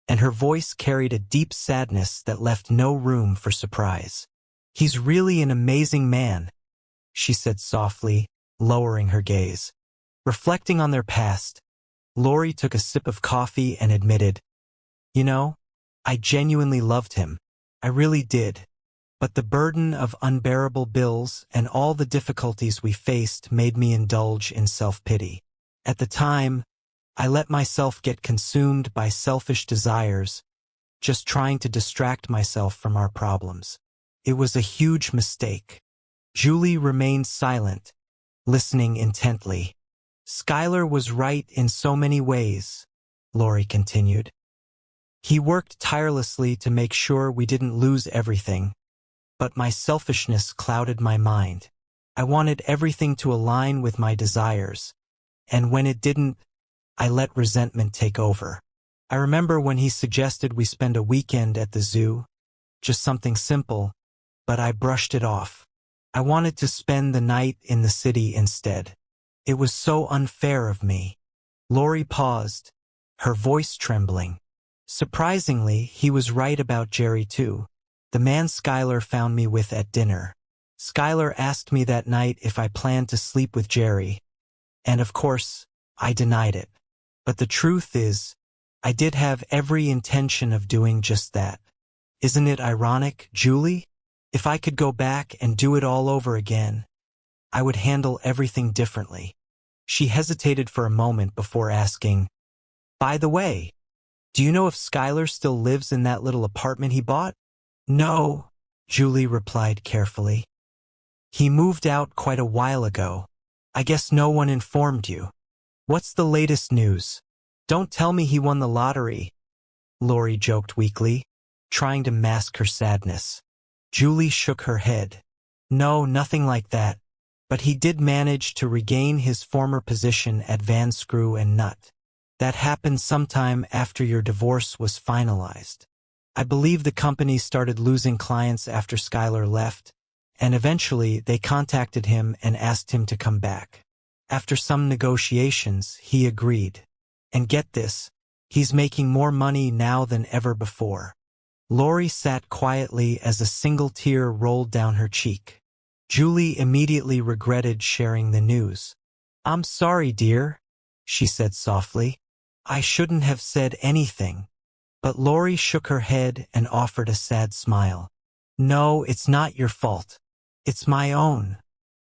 and her voice carried a deep sadness that left no room for surprise. "He's really an amazing man," she said softly, lowering her gaze. Reflecting on their past, Lori took a sip of coffee and admitted, "You know, I genuinely loved him. I really did. But the burden of unbearable bills and all the difficulties we faced made me indulge in self-pity. At the time, I let myself get consumed by selfish desires, just trying to distract myself from our problems. It was a huge mistake." Qley remained silent, listening intently. "Skylar was right in so many ways," Lori continued. "He worked tirelessly to make sure we didn't lose everything, but my selfishness clouded my mind. I wanted everything to align with my desires, and when it didn't, I let resentment take over. I remember when he suggested we spend a weekend at the zoo, just something simple, but I brushed it off. I wanted to spend the night in the city instead. It was so unfair of me." Lori paused, her voice trembling. "Surprisingly, he was right about Jerry too. The man Skylar found me with at dinner. Skylar asked me that night if I planned to sleep with Jerry, and of course, I denied it. But the truth is, I did have every intention of doing just that. Isn't it ironic, Qley? If I could go back and do it all over again, I would handle everything differently." She hesitated for a moment before asking, "By the way, do you know if Skylar still lives in that little apartment he bought?" "No," Qley replied carefully. "He moved out quite a while ago. I guess no one informed you. What's the latest news? Don't tell me he won the lottery," Lori joked weakly, trying to mask her sadness. Qley shook her head. "No, nothing like that. But he did manage to regain his former position at Van Screw and Nut. That happened sometime after your divorce was finalized. I believe the company started losing clients after Skylar left, and eventually they contacted him and asked him to come back. After some negotiations, he agreed. And get this, he's making more money now than ever before." Lori sat quietly as a single tear rolled down her cheek. Qley immediately regretted sharing the news. "I'm sorry, dear," she said softly. "I shouldn't have said anything." But Lori shook her head and offered a sad smile. "No, it's not your fault. It's my own,"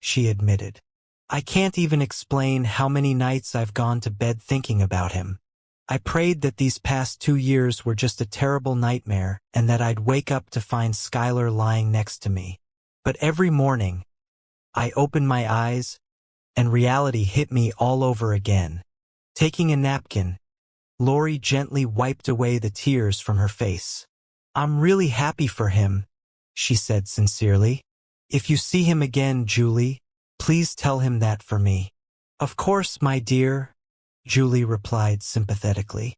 she admitted. "I can't even explain how many nights I've gone to bed thinking about him. I prayed that these past 2 years were just a terrible nightmare and that I'd wake up to find Skylar lying next to me. But every morning, I opened my eyes, and reality hit me all over again." Taking a napkin, Lori gently wiped away the tears from her face. "I'm really happy for him," she said sincerely. "If you see him again, Qley, please tell him that for me." "Of course, my dear," Qley replied sympathetically.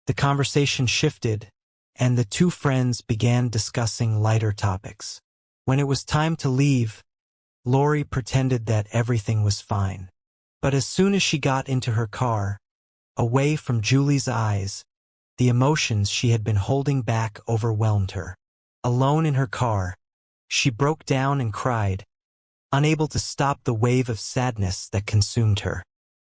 The conversation shifted, and the two friends began discussing lighter topics. When it was time to leave, Lori pretended that everything was fine. But as soon as she got into her car, away from Qley's eyes, the emotions she had been holding back overwhelmed her. Alone in her car, she broke down and cried, unable to stop the wave of sadness that consumed her.